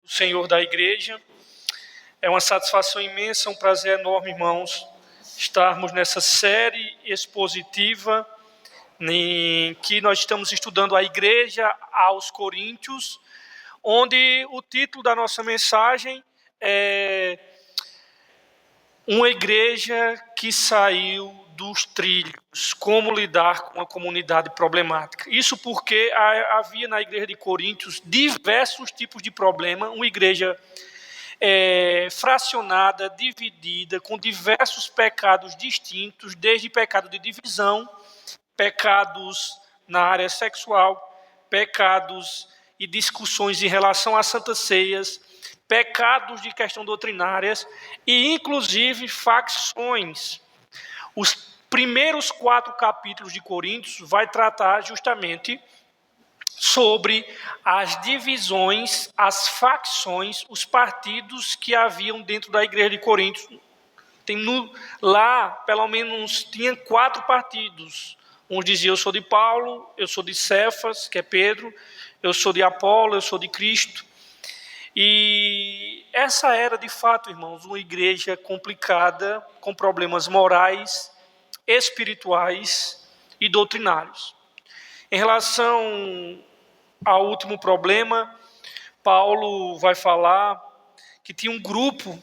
Senhor da igreja. É uma satisfação imensa, um prazer enorme, irmãos, estarmos nessa série expositiva em que nós estamos estudando a igreja aos Coríntios, onde o título da nossa mensagem é Uma igreja que saiu dos trilhos, como lidar com a comunidade problemática. Isso porque havia na igreja de Coríntios diversos tipos de problema, uma igreja fracionada, dividida, com diversos pecados distintos, desde pecado de divisão, pecados na área sexual, pecados e discussões em relação às santas ceias, pecados de questão doutrinárias e, inclusive, facções. Os primeiros 4 capítulos de Coríntios vai tratar justamente sobre as divisões, as facções, os partidos que haviam dentro da igreja de Coríntios. Lá, pelo menos, tinha 4 partidos. Uns diziam, eu sou de Paulo, eu sou de Cefas, que é Pedro, eu sou de Apolo, eu sou de Cristo. E essa era, de fato, irmãos, uma igreja complicada, com problemas morais, espirituais e doutrinários. Em relação ao último problema, Paulo vai falar que tinha um grupo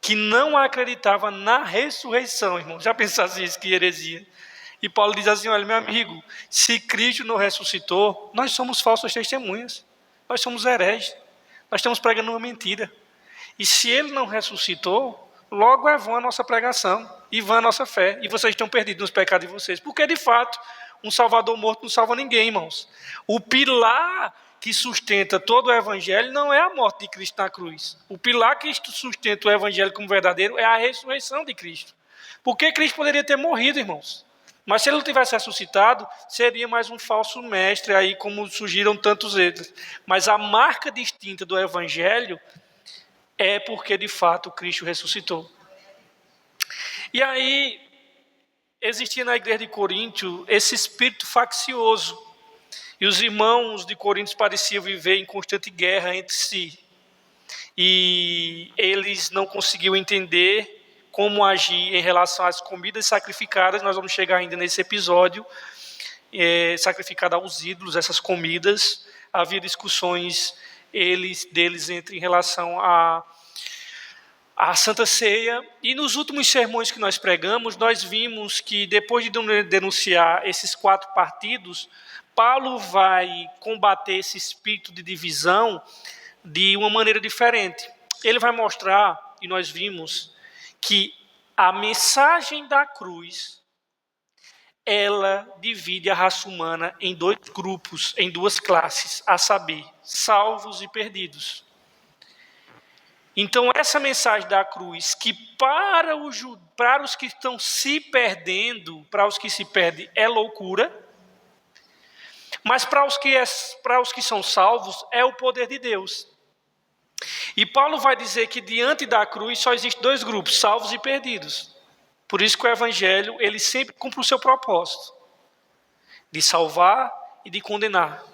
que não acreditava na ressurreição, irmão. Já pensasse isso, que heresia? E Paulo diz assim, olha, meu amigo, se Cristo não ressuscitou, nós somos falsas testemunhas, nós somos hereges, nós estamos pregando uma mentira. E se ele não ressuscitou, logo é vã a nossa pregação, e vã a nossa fé, e vocês estão perdidos nos pecados de vocês. Porque, de fato, um salvador morto não salva ninguém, irmãos. O pilar que sustenta todo o evangelho não é a morte de Cristo na cruz. O pilar que sustenta o evangelho como verdadeiro é a ressurreição de Cristo. Porque Cristo poderia ter morrido, irmãos. Mas se ele não tivesse ressuscitado, seria mais um falso mestre, aí como surgiram tantos eles. Mas a marca distinta do evangelho é porque, de fato, Cristo ressuscitou. E aí, existia na igreja de Coríntio esse espírito faccioso. E os irmãos de Coríntios pareciam viver em constante guerra entre si. E eles não conseguiam entender como agir em relação às comidas sacrificadas. Nós vamos chegar ainda nesse episódio. Sacrificada aos ídolos, essas comidas. Havia discussões deles em relação à Santa Ceia. E nos últimos sermões que nós pregamos, nós vimos que depois de denunciar esses 4 partidos, Paulo vai combater esse espírito de divisão de uma maneira diferente. Ele vai mostrar, e nós vimos, que a mensagem da cruz, ela divide a raça humana em 2 grupos, em 2 classes, a saber, salvos e perdidos. Então, essa mensagem da cruz, que para os que estão se perdendo, para os que se perdem, é loucura, mas para os que são salvos, é o poder de Deus. E Paulo vai dizer que diante da cruz só existem 2 grupos, salvos e perdidos. Por isso que o evangelho, ele sempre cumpre o seu propósito, de salvar e de condenar.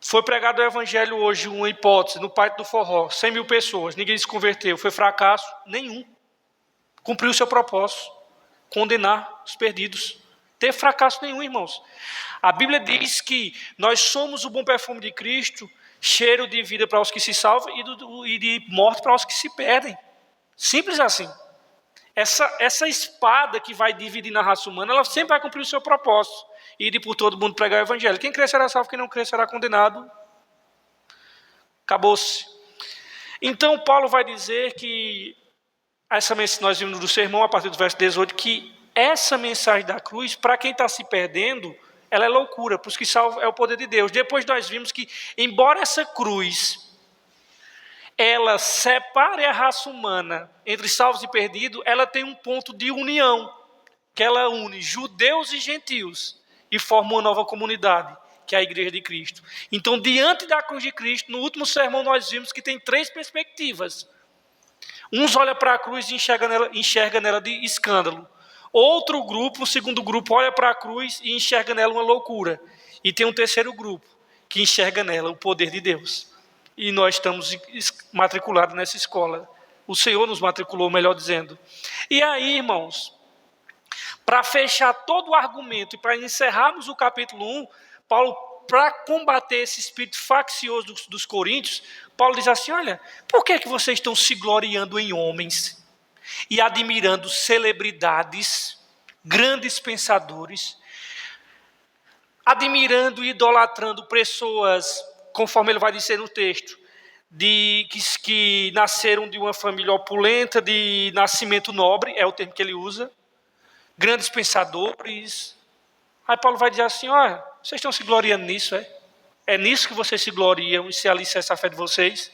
Foi pregado o evangelho hoje, uma hipótese, no Pátio do Forró, 100 mil pessoas, ninguém se converteu, foi fracasso nenhum. Cumpriu o seu propósito, condenar os perdidos. Ter fracasso nenhum, irmãos. A Bíblia diz que nós somos o bom perfume de Cristo, cheiro de vida para os que se salvam e de morte para os que se perdem. Simples assim. Essa espada que vai dividir na raça humana, ela sempre vai cumprir o seu propósito. Ir por todo mundo pregar o evangelho. Quem crer será salvo, quem não crer será condenado. Acabou-se. Então, Paulo vai dizer que, nós vimos do sermão, a partir do verso 18, que essa mensagem da cruz, para quem está se perdendo, ela é loucura, para os que salvam é o poder de Deus. Depois nós vimos que, embora essa cruz ela separe a raça humana entre salvos e perdidos, ela tem um ponto de união, que ela une judeus e gentios e forma uma nova comunidade, que é a igreja de Cristo. Então, diante da cruz de Cristo, no último sermão nós vimos que tem 3 perspectivas. Uns olham para a cruz e enxerga nela de escândalo. Outro grupo, o segundo grupo, olha para a cruz e enxerga nela uma loucura. E tem um terceiro grupo, que enxerga nela o poder de Deus. e nós estamos matriculados nessa escola. O Senhor nos matriculou, melhor dizendo. E aí, irmãos, para fechar todo o argumento e para encerrarmos o capítulo 1, Paulo, para combater esse espírito faccioso dos coríntios, Paulo diz assim: olha, por que vocês estão se gloriando em homens e admirando celebridades, grandes pensadores, admirando e idolatrando pessoas, conforme ele vai dizer no texto, que nasceram de uma família opulenta, de nascimento nobre, é o termo que ele usa, grandes pensadores. Aí Paulo vai dizer assim: olha, vocês estão se gloriando nisso, é? É nisso que vocês se gloriam e se alicerçam a fé de vocês?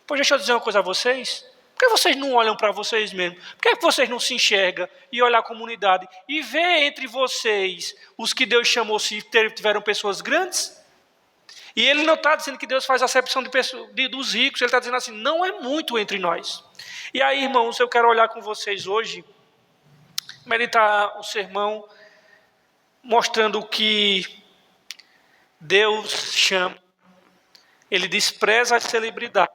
Pois deixa eu dizer uma coisa a vocês. Por que vocês não olham para vocês mesmos? Por que vocês não se enxergam e olham a comunidade e vê entre vocês os que Deus chamou se tiveram pessoas grandes? E ele não está dizendo que Deus faz acepção dos ricos, ele está dizendo assim: não é muito entre nós. E aí, irmãos, eu quero olhar com vocês hoje, meditar o sermão, mostrando que Deus chama, ele despreza as celebridades,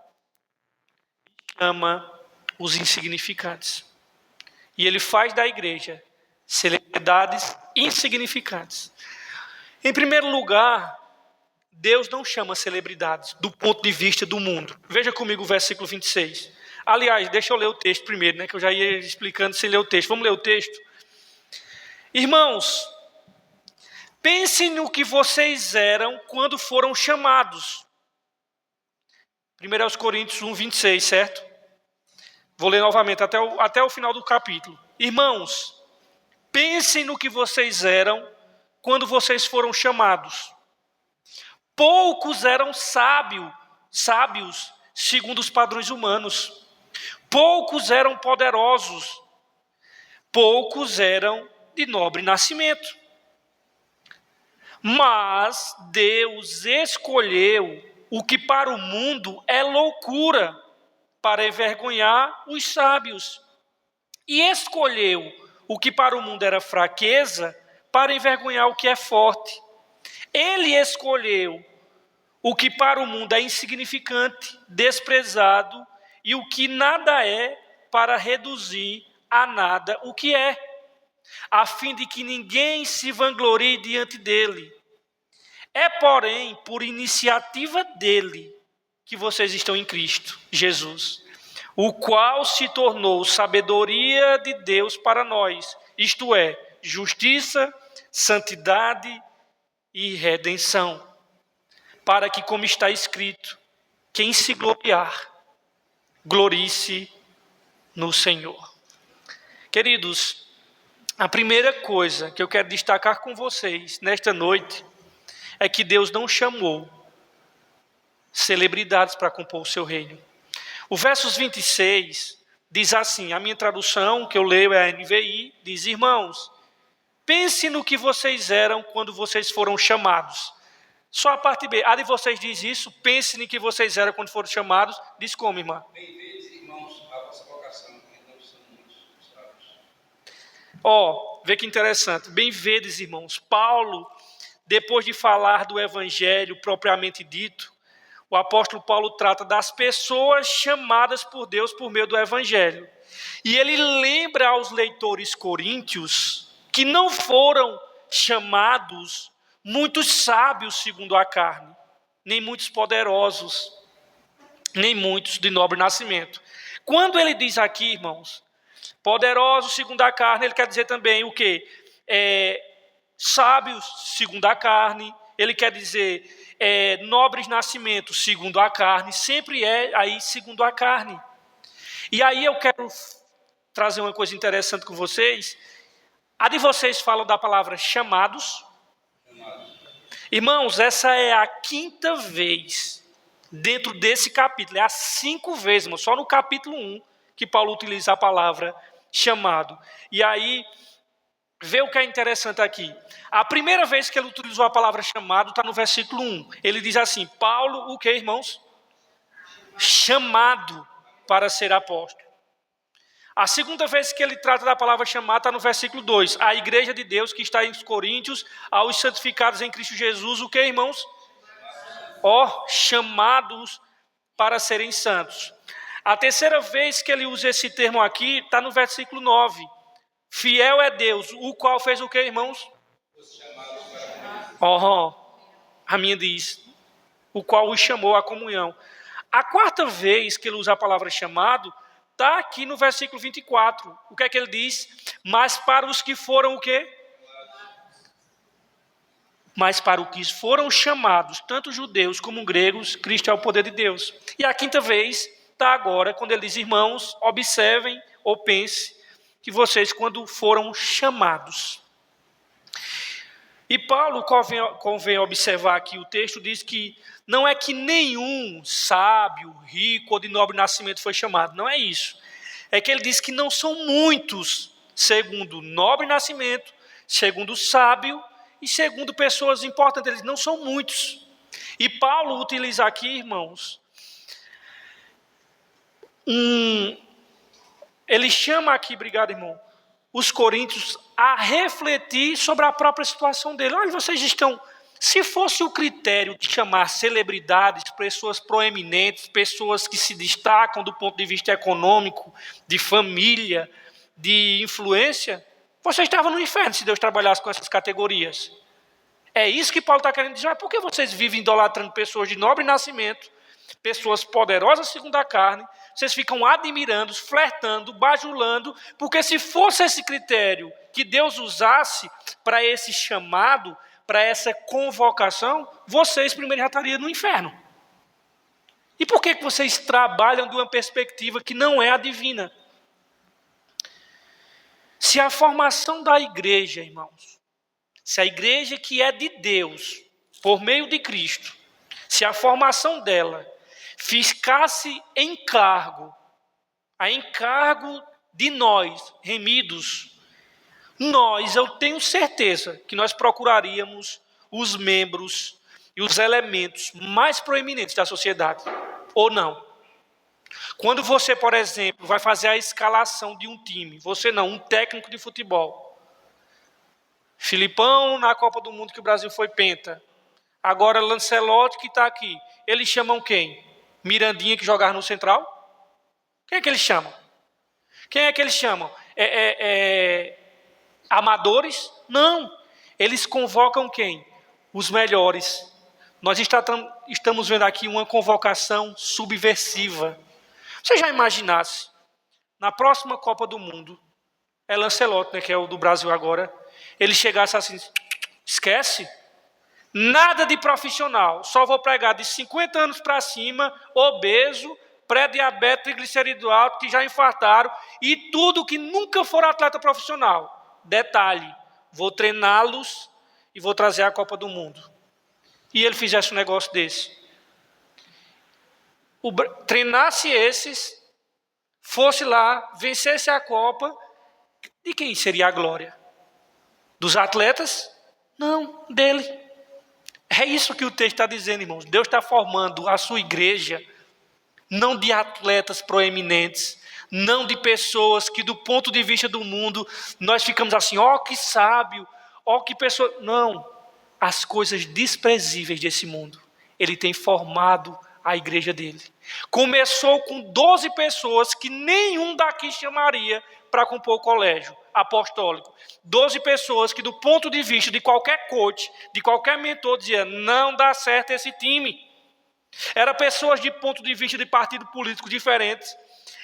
chama os insignificantes. E ele faz da igreja celebridades insignificantes. Em primeiro lugar, Deus não chama celebridades do ponto de vista do mundo. Veja comigo o versículo 26. Aliás, deixa eu ler o texto primeiro, né, que eu já ia explicando sem ler o texto. Vamos ler o texto? Irmãos, pensem no que vocês eram quando foram chamados. 1 Coríntios 1, 26, certo? Vou ler novamente até o final do capítulo. Irmãos, pensem no que vocês eram quando vocês foram chamados. Poucos eram sábios segundo os padrões humanos. Poucos eram poderosos. Poucos eram de nobre nascimento. Mas Deus escolheu o que para o mundo é loucura, para envergonhar os sábios. E escolheu o que para o mundo era fraqueza, para envergonhar o que é forte. Ele escolheu o que para o mundo é insignificante, desprezado, e o que nada é, para reduzir a nada o que é, a fim de que ninguém se vanglorie diante dele. É, porém, por iniciativa dele que vocês estão em Cristo Jesus, o qual se tornou sabedoria de Deus para nós, isto é, justiça, santidade e redenção, para que, como está escrito, quem se gloriar, glorie-se no Senhor. Queridos, a primeira coisa que eu quero destacar com vocês nesta noite é que Deus não chamou celebridades para compor o seu reino. O versos 26 diz assim, a minha tradução, que eu leio é a NVI, diz: irmãos, pense no que vocês eram quando vocês foram chamados. Só a parte B. A de vocês diz isso, pense no que vocês eram quando foram chamados. Diz como, irmã? Bem vedes, irmãos, a vossa vocação, que não são muitos sábios. Vê que interessante. Bem vedes, irmãos. Paulo, depois de falar do evangelho propriamente dito, o apóstolo Paulo trata das pessoas chamadas por Deus por meio do evangelho. E ele lembra aos leitores coríntios que não foram chamados muitos sábios segundo a carne, nem muitos poderosos, nem muitos de nobre nascimento. Quando ele diz aqui, irmãos, poderosos segundo a carne, ele quer dizer também o quê? Sábios segundo a carne, ele quer dizer nobres nascimentos segundo a carne, sempre é aí segundo a carne. E aí eu quero trazer uma coisa interessante com vocês. A de vocês fala da palavra chamados. Irmãos, essa é a 5ª vez dentro desse capítulo, é a 5 vezes, irmão, só no capítulo 1 que Paulo utiliza a palavra chamado. E aí, vê o que é interessante aqui. A primeira vez que ele utilizou a palavra chamado está no versículo 1. Ele diz assim, Paulo, o que, irmãos? Chamado para ser apóstolo. A segunda vez que ele trata da palavra chamado está no versículo 2. A igreja de Deus que está em Coríntios, aos santificados em Cristo Jesus, o que, irmãos? Chamados para serem santos. A terceira vez que ele usa esse termo aqui está no versículo 9. Fiel é Deus, o qual fez o que, irmãos? A minha diz, o qual os chamou à comunhão. A quarta vez que ele usa a palavra chamado, está aqui no versículo 24. O que é que ele diz? Mas para os que foram o quê? Mas para os que foram chamados, tanto judeus como gregos, Cristo é o poder de Deus. E a quinta vez está agora, quando ele diz, irmãos, observem ou pense que vocês, quando foram chamados. E Paulo, convém observar aqui, o texto diz que não é que nenhum sábio, rico ou de nobre nascimento foi chamado, não é isso. É que ele diz que não são muitos, segundo nobre nascimento, segundo sábio e segundo pessoas importantes, eles não são muitos. E Paulo utiliza aqui, irmãos, ele chama aqui, obrigado irmão, os coríntios a refletir sobre a própria situação dele. Olha, vocês estão... Se fosse o critério de chamar celebridades, pessoas proeminentes, pessoas que se destacam do ponto de vista econômico, de família, de influência, vocês estavam no inferno se Deus trabalhasse com essas categorias. É isso que Paulo está querendo dizer. Mas por que vocês vivem idolatrando pessoas de nobre nascimento, pessoas poderosas segundo a carne? Vocês ficam admirando, flertando, bajulando, porque se fosse esse critério que Deus usasse para esse chamado, para essa convocação, vocês primeiro já estariam no inferno. E por que vocês trabalham de uma perspectiva que não é a divina? Se a formação da igreja, irmãos, se a igreja que é de Deus, por meio de Cristo, se a formação dela ficasse a encargo de nós, remidos, eu tenho certeza que nós procuraríamos os membros e os elementos mais proeminentes da sociedade, ou não. Quando você, por exemplo, vai fazer a escalação de um time, você não, um técnico de futebol, Filipão na Copa do Mundo que o Brasil foi penta, agora Lancelotti que está aqui, eles chamam quem? Mirandinha que jogava no Central? Quem é que eles chamam? Amadores? Não. Eles convocam quem? Os melhores. Nós estamos vendo aqui uma convocação subversiva. Você já imaginasse, na próxima Copa do Mundo, é Lancelotti, né, que é o do Brasil agora, ele chegasse assim, esquece, nada de profissional, só vou pregar de 50 anos para cima, obeso, pré-diabetes, triglicerídeo alto, que já infartaram, e tudo que nunca for atleta profissional. Detalhe, vou treiná-los e vou trazer a Copa do Mundo. E ele fizesse um negócio desse. Treinasse esses, fosse lá, vencesse a Copa, de quem seria a glória? Dos atletas? Não, dele. É isso que o texto está dizendo, irmãos. Deus está formando a sua igreja, não de atletas proeminentes, não de pessoas que do ponto de vista do mundo, nós ficamos assim, ó que sábio, ó que pessoa... Não, as coisas desprezíveis desse mundo, ele tem formado a igreja dele. Começou com 12 pessoas que nenhum daqui chamaria para compor o colégio apostólico. 12 pessoas que do ponto de vista de qualquer coach, de qualquer mentor, dizia, não dá certo esse time. Era pessoas de ponto de vista de partido político diferentes.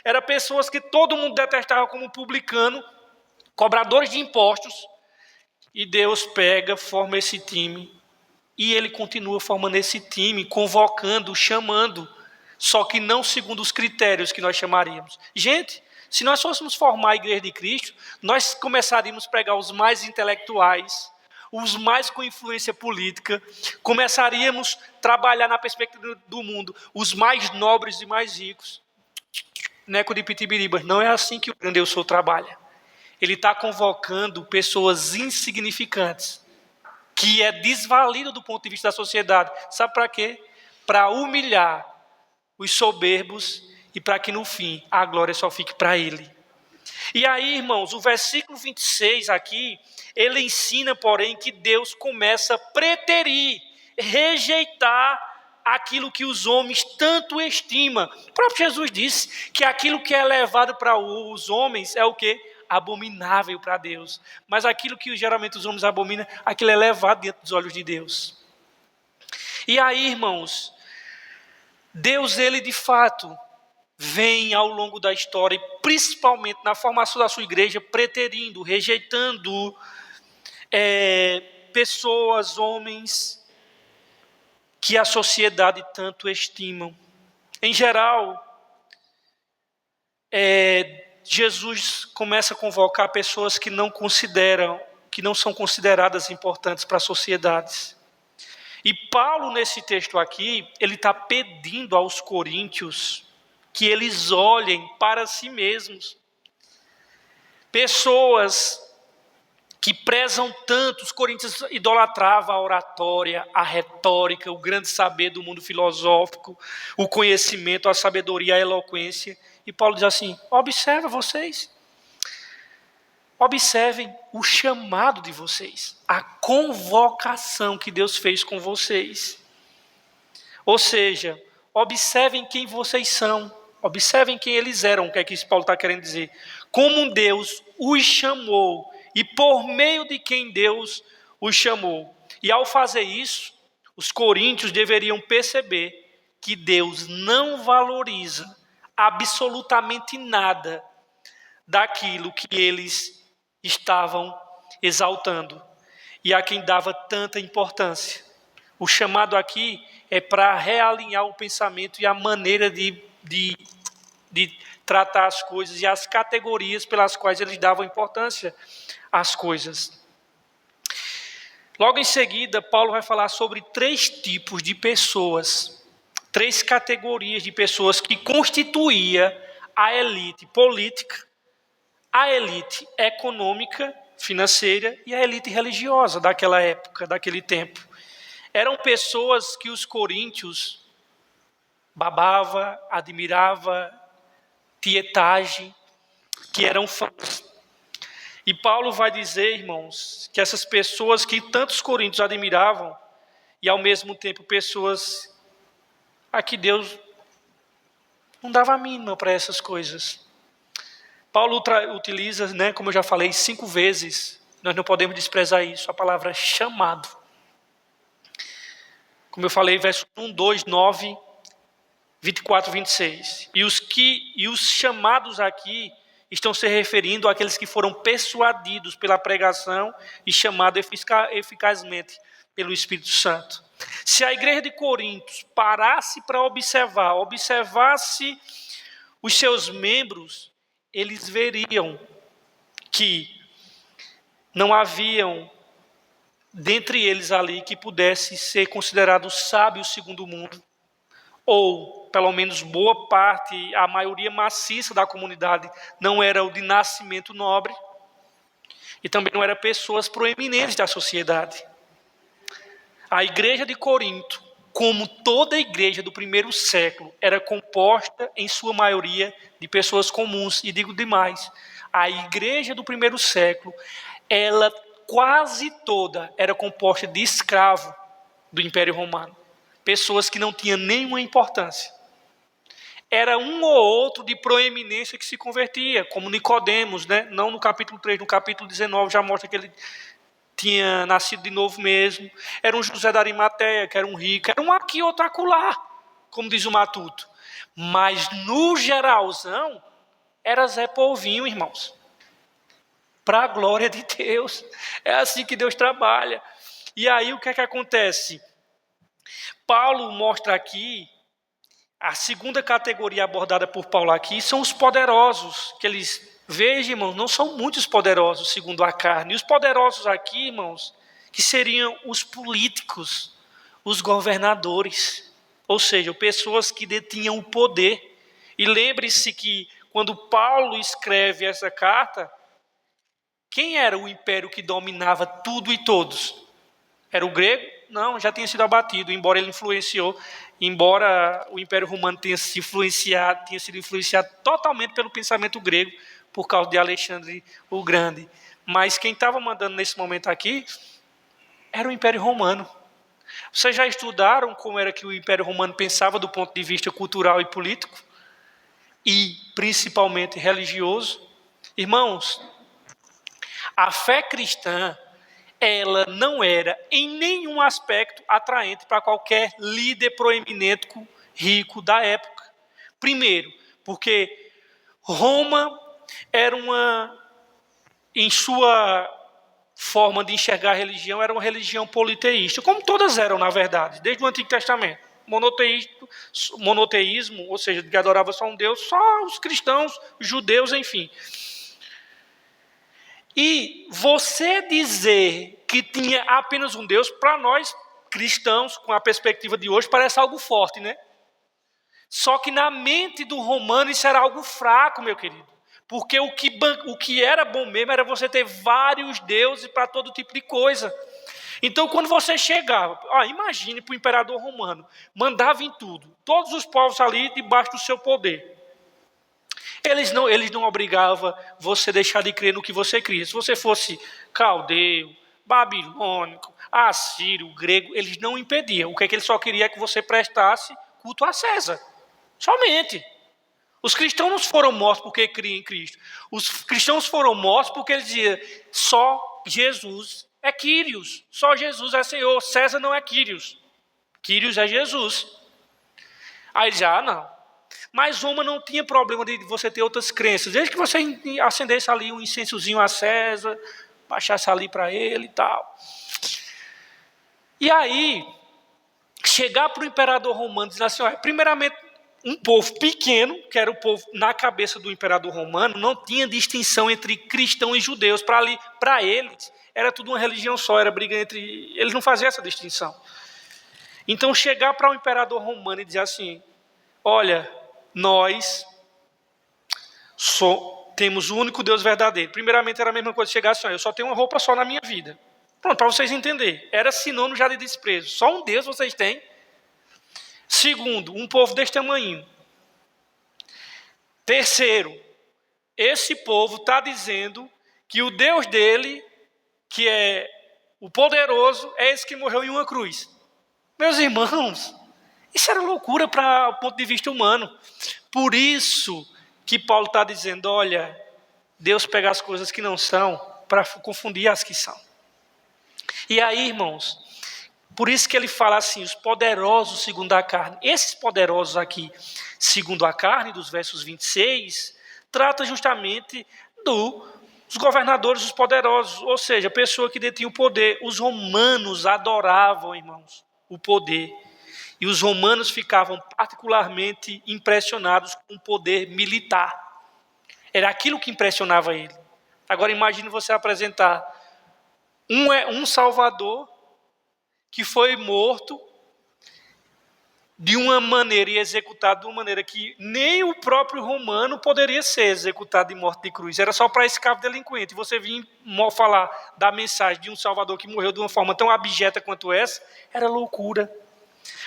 Era pessoas que todo mundo detestava como publicano, cobradores de impostos. E Deus pega, forma esse time. E ele continua formando esse time, convocando, chamando. Só que não segundo os critérios que nós chamaríamos. Gente, se nós fôssemos formar a igreja de Cristo, nós começaríamos a pregar os mais intelectuais, os mais com influência política, começaríamos a trabalhar na perspectiva do mundo, os mais nobres e mais ricos. Neco de Pitibiribas, não é assim que o grande eu sou trabalha. Ele está convocando pessoas insignificantes, que é desvalido do ponto de vista da sociedade. Sabe para quê? Para humilhar os soberbos e para que no fim a glória só fique para ele. E aí, irmãos, o versículo 26 aqui, ele ensina, porém, que Deus começa a preterir, rejeitar aquilo que os homens tanto estimam. O próprio Jesus disse que aquilo que é elevado para os homens é o quê? Abominável para Deus. Mas aquilo que geralmente os homens abominam, aquilo é elevado diante dos olhos de Deus. E aí, irmãos, Deus, ele de fato vem ao longo da história, e principalmente na formação da sua igreja, preterindo, rejeitando pessoas, homens, que a sociedade tanto estimam. Em geral, Jesus começa a convocar pessoas que não são consideradas importantes para a sociedade. E Paulo, nesse texto aqui, ele está pedindo aos coríntios que eles olhem para si mesmos. Pessoas que prezam tanto, os coríntios idolatravam a oratória, a retórica, o grande saber do mundo filosófico, o conhecimento, a sabedoria, a eloquência. E Paulo diz assim: observa vocês, observem o chamado de vocês, a convocação que Deus fez com vocês. Ou seja, observem quem vocês são, observem quem eles eram, o que é que Paulo está querendo dizer. Como Deus os chamou e por meio de quem Deus os chamou. E ao fazer isso, os coríntios deveriam perceber que Deus não valoriza absolutamente nada daquilo que eles estavam exaltando e a quem dava tanta importância. O chamado aqui é para realinhar o pensamento e a maneira de tratar as coisas e as categorias pelas quais eles davam importância às coisas. Logo em seguida, Paulo vai falar sobre 3 tipos de pessoas, 3 categorias de pessoas que constituía a elite política, a elite econômica, financeira e a elite religiosa daquela época, daquele tempo. Eram pessoas que os coríntios babava, admirava, tietagem, que eram fãs. E Paulo vai dizer, irmãos, que essas pessoas que tantos coríntios admiravam, e ao mesmo tempo pessoas a que Deus não dava a mínima para essas coisas. Paulo utiliza, como eu já falei, 5 vezes, nós não podemos desprezar isso, a palavra chamado. Como eu falei, verso 1, 2, 9, 24, 26. E os chamados aqui estão se referindo àqueles que foram persuadidos pela pregação e chamados eficazmente pelo Espírito Santo. Se a igreja de Corinto parasse para observasse os seus membros, eles veriam que não haviam dentre eles ali que pudesse ser considerado sábio segundo o mundo, ou pelo menos boa parte, a maioria maciça da comunidade não era o de nascimento nobre, e também não eram pessoas proeminentes da sociedade. A igreja de Corinto, como toda a igreja do primeiro século, era composta em sua maioria de pessoas comuns, e digo demais, a igreja do primeiro século, ela quase toda era composta de escravos do Império Romano, pessoas que não tinham nenhuma importância. Era um ou outro de proeminência que se convertia, como Nicodemos, não no capítulo 3, no capítulo 19 já mostra que ele tinha nascido de novo mesmo. Era um José da Arimateia, que era um rico, era um aqui, outro acolá, como diz o Matuto. Mas no geralzão, era Zé Polvinho, irmãos. Para a glória de Deus. É assim que Deus trabalha. E aí o que é que acontece? Paulo mostra aqui, a segunda categoria abordada por Paulo aqui, são os poderosos, que eles, vejam, irmãos, não são muitos poderosos segundo a carne. E os poderosos aqui, irmãos, que seriam os políticos, os governadores, ou seja, pessoas que detinham o poder. E lembre-se que quando Paulo escreve essa carta, quem era o império que dominava tudo e todos? Era o grego? Não, já tinha sido abatido, embora ele influenciou, embora o Império Romano tinha sido influenciado totalmente pelo pensamento grego, por causa de Alexandre o Grande. Mas quem estava mandando nesse momento aqui era o Império Romano. Vocês já estudaram como era que o Império Romano pensava do ponto de vista cultural e político? E principalmente religioso? Irmãos, a fé cristã, ela não era em nenhum aspecto atraente para qualquer líder proeminente rico da época. Primeiro, porque Roma era em sua forma de enxergar a religião, era uma religião politeísta, como todas eram, na verdade, desde o Antigo Testamento. Monoteísmo, ou seja, que adorava só um Deus, só os cristãos, os judeus, enfim. E você dizer que tinha apenas um Deus, para nós cristãos, com a perspectiva de hoje, parece algo forte, né? Só que na mente do romano isso era algo fraco, meu querido. Porque o que era bom mesmo era você ter vários deuses para todo tipo de coisa. Então, quando você chegava, imagine para o imperador romano, mandava em tudo, todos os povos ali debaixo do seu poder. Eles não obrigavam você a deixar de crer no que você cria. Se você fosse caldeu, babilônico, assírio, grego, eles não impediam. O que eles só queriam é que você prestasse culto a César. Somente. Os cristãos não foram mortos porque criam em Cristo. Os cristãos foram mortos porque eles diziam, só Jesus é Quírios. Só Jesus é Senhor. César não é Quírios. Quírios é Jesus. Aí eles diziam, não. Mas Roma não tinha problema de você ter outras crenças. Desde que você acendesse ali um incensozinho a César, baixasse ali para ele e tal. E aí, chegar para o imperador romano e dizer assim, primeiramente, um povo pequeno, que era o povo na cabeça do imperador romano, não tinha distinção entre cristãos e judeus. Para eles, era tudo uma religião só, era briga entre... Eles não faziam essa distinção. Então, chegar para o imperador romano e dizer assim, olha, nós temos o único Deus verdadeiro. Primeiramente, era a mesma coisa chegar assim, eu só tenho uma roupa só na minha vida. Pronto, para vocês entenderem. Era sinônimo já de desprezo. Só um Deus vocês têm. Segundo, um povo desse tamanho. Terceiro, esse povo está dizendo que o Deus dele, que é o poderoso, é esse que morreu em uma cruz. Meus irmãos, isso era loucura para o ponto de vista humano. Por isso que Paulo está dizendo, olha, Deus pega as coisas que não são para confundir as que são. E aí, irmãos, por isso que ele fala assim, os poderosos segundo a carne. Esses poderosos aqui, segundo a carne, dos versos 26, trata justamente dos governadores, dos poderosos, ou seja, a pessoa que detinha o poder. Os romanos adoravam, irmãos, o poder. E os romanos ficavam particularmente impressionados com o poder militar. Era aquilo que impressionava ele. Agora imagine você apresentar um Salvador que foi morto de uma maneira e executado de uma maneira que nem o próprio romano poderia ser executado de morte de cruz. Era só para escravo delinquente. E você vir falar da mensagem de um Salvador que morreu de uma forma tão abjeta quanto essa, era loucura.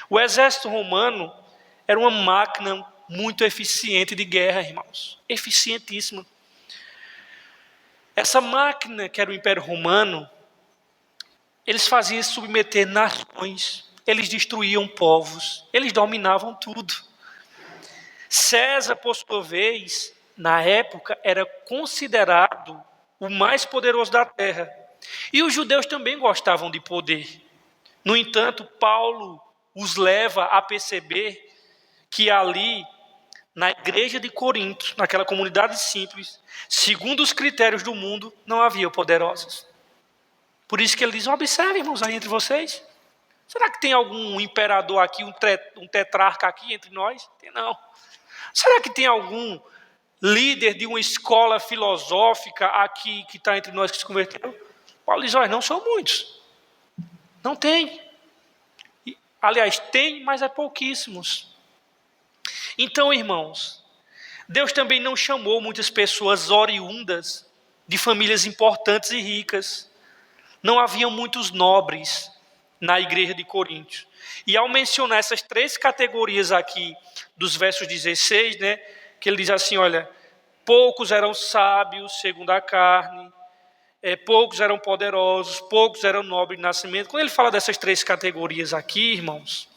O exército romano era uma máquina muito eficiente de guerra, irmãos. Eficientíssima. Essa máquina que era o Império Romano, eles faziam submeter nações, eles destruíam povos, eles dominavam tudo. César, por sua vez, na época, era considerado o mais poderoso da terra. E os judeus também gostavam de poder. No entanto, Paulo os leva a perceber que ali, na igreja de Corinto, naquela comunidade simples, segundo os critérios do mundo, não havia poderosos. Por isso que ele diz, observe, irmãos, aí entre vocês. Será que tem algum imperador aqui, um tetrarca aqui entre nós? Tem não. Será que tem algum líder de uma escola filosófica aqui que está entre nós que se converteu? Paulo diz, olha, não são muitos. Não tem. Aliás, tem, mas é pouquíssimos. Então, irmãos, Deus também não chamou muitas pessoas oriundas de famílias importantes e ricas. Não haviam muitos nobres na igreja de Corinto. E ao mencionar essas três categorias aqui, dos versos 16, né, que ele diz assim, olha, poucos eram sábios segundo a carne, poucos eram poderosos, poucos eram nobres de nascimento. Quando ele fala dessas 3 categorias aqui, irmãos,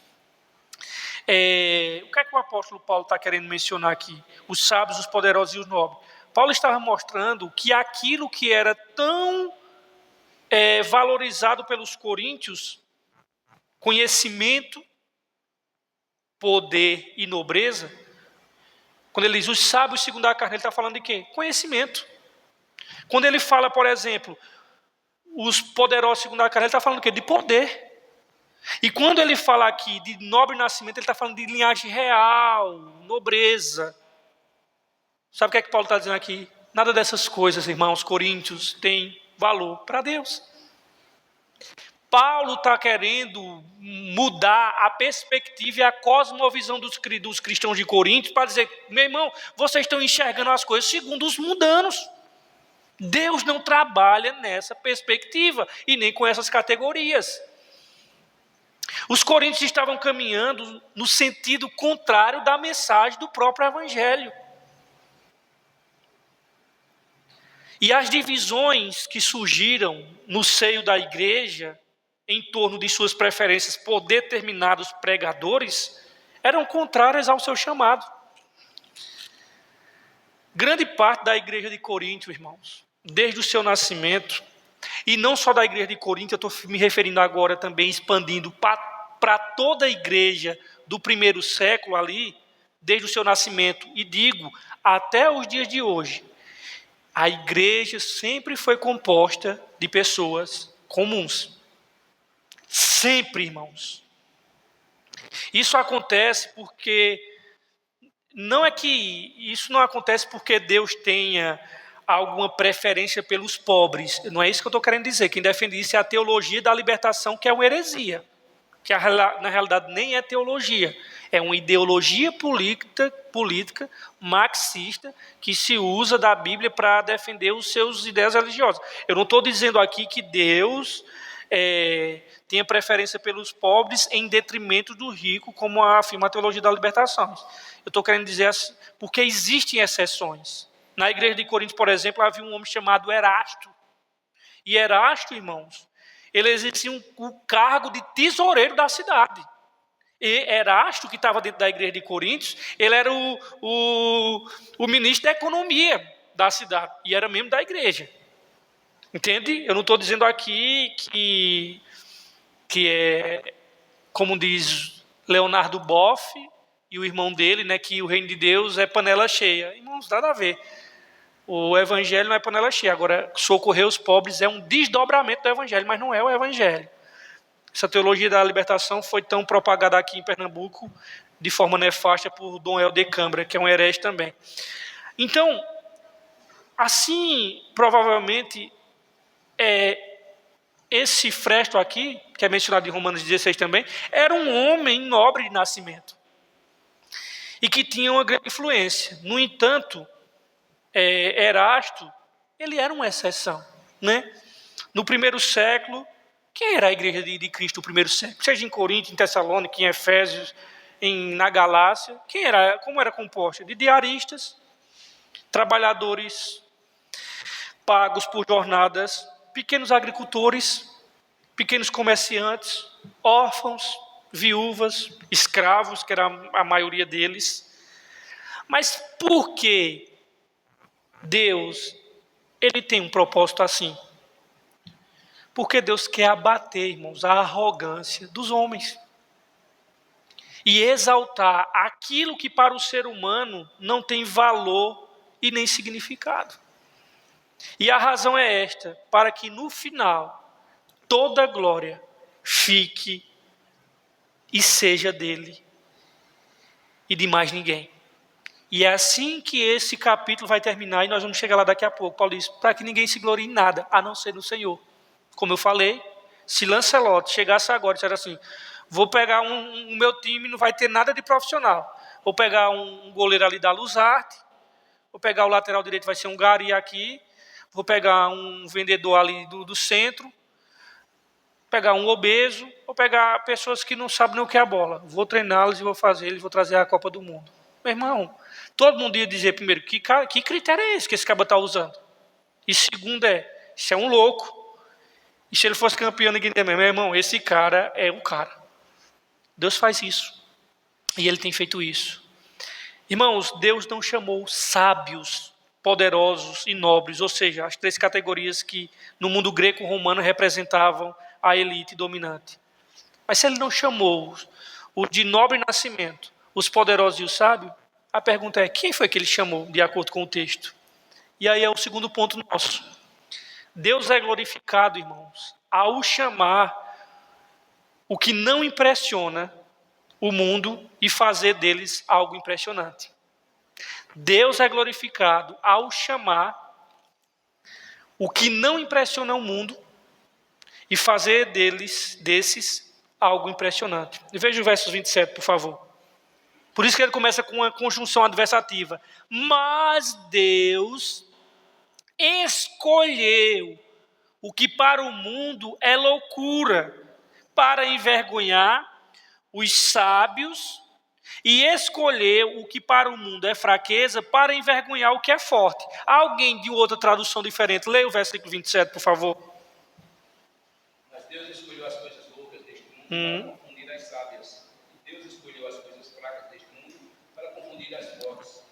o que é que o apóstolo Paulo está querendo mencionar aqui? Os sábios, os poderosos e os nobres. Paulo estava mostrando que aquilo que era tão valorizado pelos coríntios, conhecimento, poder e nobreza, quando ele diz os sábios segundo a carne, ele está falando de quê? Conhecimento. Quando ele fala, por exemplo, os poderosos segundo a carne, ele está falando do quê? De poder. E quando ele fala aqui de nobre nascimento, ele está falando de linhagem real, nobreza. Sabe o que é que Paulo está dizendo aqui? Nada dessas coisas, irmãos coríntios, tem valor para Deus. Paulo está querendo mudar a perspectiva e a cosmovisão dos cristãos de Corinto para dizer, meu irmão, vocês estão enxergando as coisas segundo os mundanos. Deus não trabalha nessa perspectiva e nem com essas categorias. Os coríntios estavam caminhando no sentido contrário da mensagem do próprio evangelho. E as divisões que surgiram no seio da igreja, em torno de suas preferências por determinados pregadores, eram contrárias ao seu chamado. Grande parte da igreja de Corinto, irmãos, desde o seu nascimento, e não só da igreja de Corinto, eu estou me referindo agora também, expandindo para toda a igreja do primeiro século ali, desde o seu nascimento, e digo, até os dias de hoje, a igreja sempre foi composta de pessoas comuns. Sempre, irmãos. Isso acontece porque isso não acontece porque Deus tenha alguma preferência pelos pobres. Não é isso que eu estou querendo dizer. Quem defende isso é a teologia da libertação, que é uma heresia. Que na realidade nem é teologia. É uma ideologia política marxista que se usa da Bíblia para defender os seus ideias religiosas. Eu não estou dizendo aqui que Deus tenha preferência pelos pobres em detrimento do rico, como afirma a teologia da libertação. Eu estou querendo dizer assim, porque existem exceções. Na igreja de Corinto, por exemplo, havia um homem chamado Erasto. E Erasto, irmãos, ele exercia o cargo de tesoureiro da cidade. E Erasto, que estava dentro da igreja de Corinto, ele era o ministro da economia da cidade. E era membro da igreja. Entende? Eu não estou dizendo aqui que é, como diz Leonardo Boff e o irmão dele, né, que o reino de Deus é panela cheia. Irmãos, nada a ver. O evangelho não é panela cheia. Agora, socorrer os pobres é um desdobramento do evangelho, mas não é o evangelho. Essa teologia da libertação foi tão propagada aqui em Pernambuco de forma nefasta por Dom Helder Câmara, que é um herege também. Então, assim, provavelmente, esse Fresto aqui, que é mencionado em Romanos 16 também, era um homem nobre de nascimento e que tinha uma grande influência. No entanto, Erasto, ele era uma exceção, né? No primeiro século, quem era a igreja de Cristo no primeiro século? Seja em Corinto, em Tessalônica, em Efésios, na Galácia, como era composta? De diaristas, trabalhadores pagos por jornadas, pequenos agricultores, pequenos comerciantes, órfãos, viúvas, escravos, que era a maioria deles. Mas por que Deus ele tem um propósito assim? Porque Deus quer abater, irmãos, a arrogância dos homens e exaltar aquilo que para o ser humano não tem valor e nem significado. E a razão é esta, para que no final toda glória fique e seja dele e de mais ninguém. E é assim que esse capítulo vai terminar, e nós vamos chegar lá daqui a pouco. Paulo diz, para que ninguém se glorie em nada, a não ser no Senhor. Como eu falei, se Lancelot chegasse agora e dissesse assim, vou pegar o meu time, não vai ter nada de profissional. Vou pegar um goleiro ali da Luzarte, vou pegar o lateral direito, vai ser um Gari aqui, vou pegar um vendedor ali do centro, pegar um obeso, vou pegar pessoas que não sabem nem o que é a bola. Vou treiná-los e vou fazer eles, vou trazer a Copa do Mundo. Meu irmão, todo mundo ia dizer primeiro, que critério é esse que esse cara está usando? E segundo Isso é um louco. E se ele fosse campeão, ninguém diria, meu irmão, esse cara é o cara. Deus faz isso. E ele tem feito isso. Irmãos, Deus não chamou sábios, poderosos e nobres, ou seja, as 3 categorias que no mundo greco-romano representavam a elite dominante. Mas se ele não chamou o de nobre nascimento, os poderosos e os sábios, a pergunta é, quem foi que ele chamou, de acordo com o texto? E aí é o segundo ponto nosso. Deus é glorificado, irmãos, ao chamar o que não impressiona o mundo e fazer deles algo impressionante. Deus é glorificado ao chamar o que não impressiona o mundo e fazer desses algo impressionante. E veja o verso 27, por favor. Por isso que ele começa com uma conjunção adversativa. Mas Deus escolheu o que para o mundo é loucura, para envergonhar os sábios, e escolheu o que para o mundo é fraqueza, para envergonhar o que é forte. Alguém de outra tradução diferente, leia o versículo 27, por favor. Mas Deus escolheu as coisas loucas deste mundo para confundir as sábias. E Deus escolheu as coisas fracas deste mundo para confundir as fortes.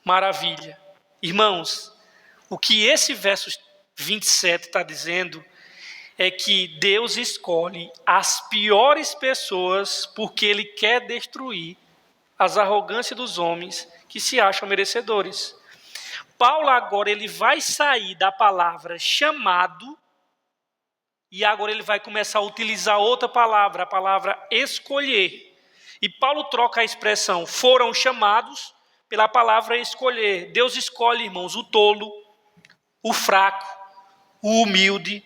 Maravilha. Irmãos, o que esse verso 27 está dizendo é que Deus escolhe as piores pessoas porque Ele quer destruir as arrogâncias dos homens que se acham merecedores. Paulo agora ele vai sair da palavra chamado e agora ele vai começar a utilizar outra palavra, a palavra escolher. E Paulo troca a expressão foram chamados pela palavra escolher. Deus escolhe, irmãos, o tolo, o fraco, o humilde,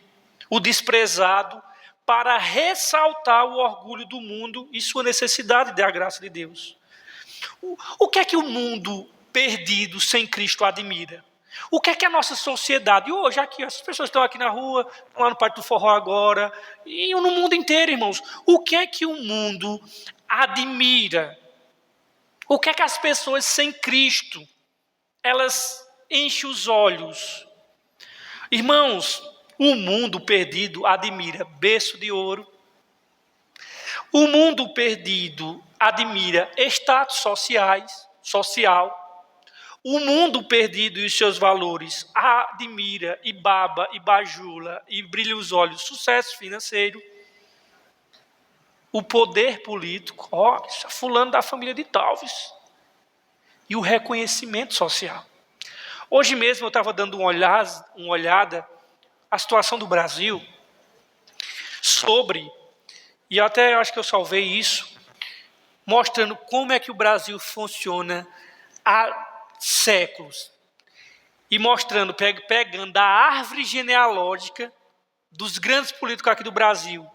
o desprezado, para ressaltar o orgulho do mundo e sua necessidade da graça de Deus. O que é que o mundo perdido sem Cristo admira? O que é que a nossa sociedade, hoje aqui, as pessoas estão aqui na rua, estão lá no Parque do Forró agora, e no mundo inteiro, irmãos, o que é que o mundo admira? O que é que as pessoas sem Cristo, elas enchem os olhos? Irmãos, o mundo perdido admira berço de ouro. O mundo perdido admira status social. O mundo perdido e os seus valores admira e baba e bajula e brilha os olhos sucesso financeiro. O poder político, isso é fulano da família de Talves. E o reconhecimento social. Hoje mesmo eu estava dando uma olhada à situação do Brasil e até acho que eu salvei isso, mostrando como é que o Brasil funciona há séculos. E mostrando, pegando a árvore genealógica dos grandes políticos aqui do Brasil,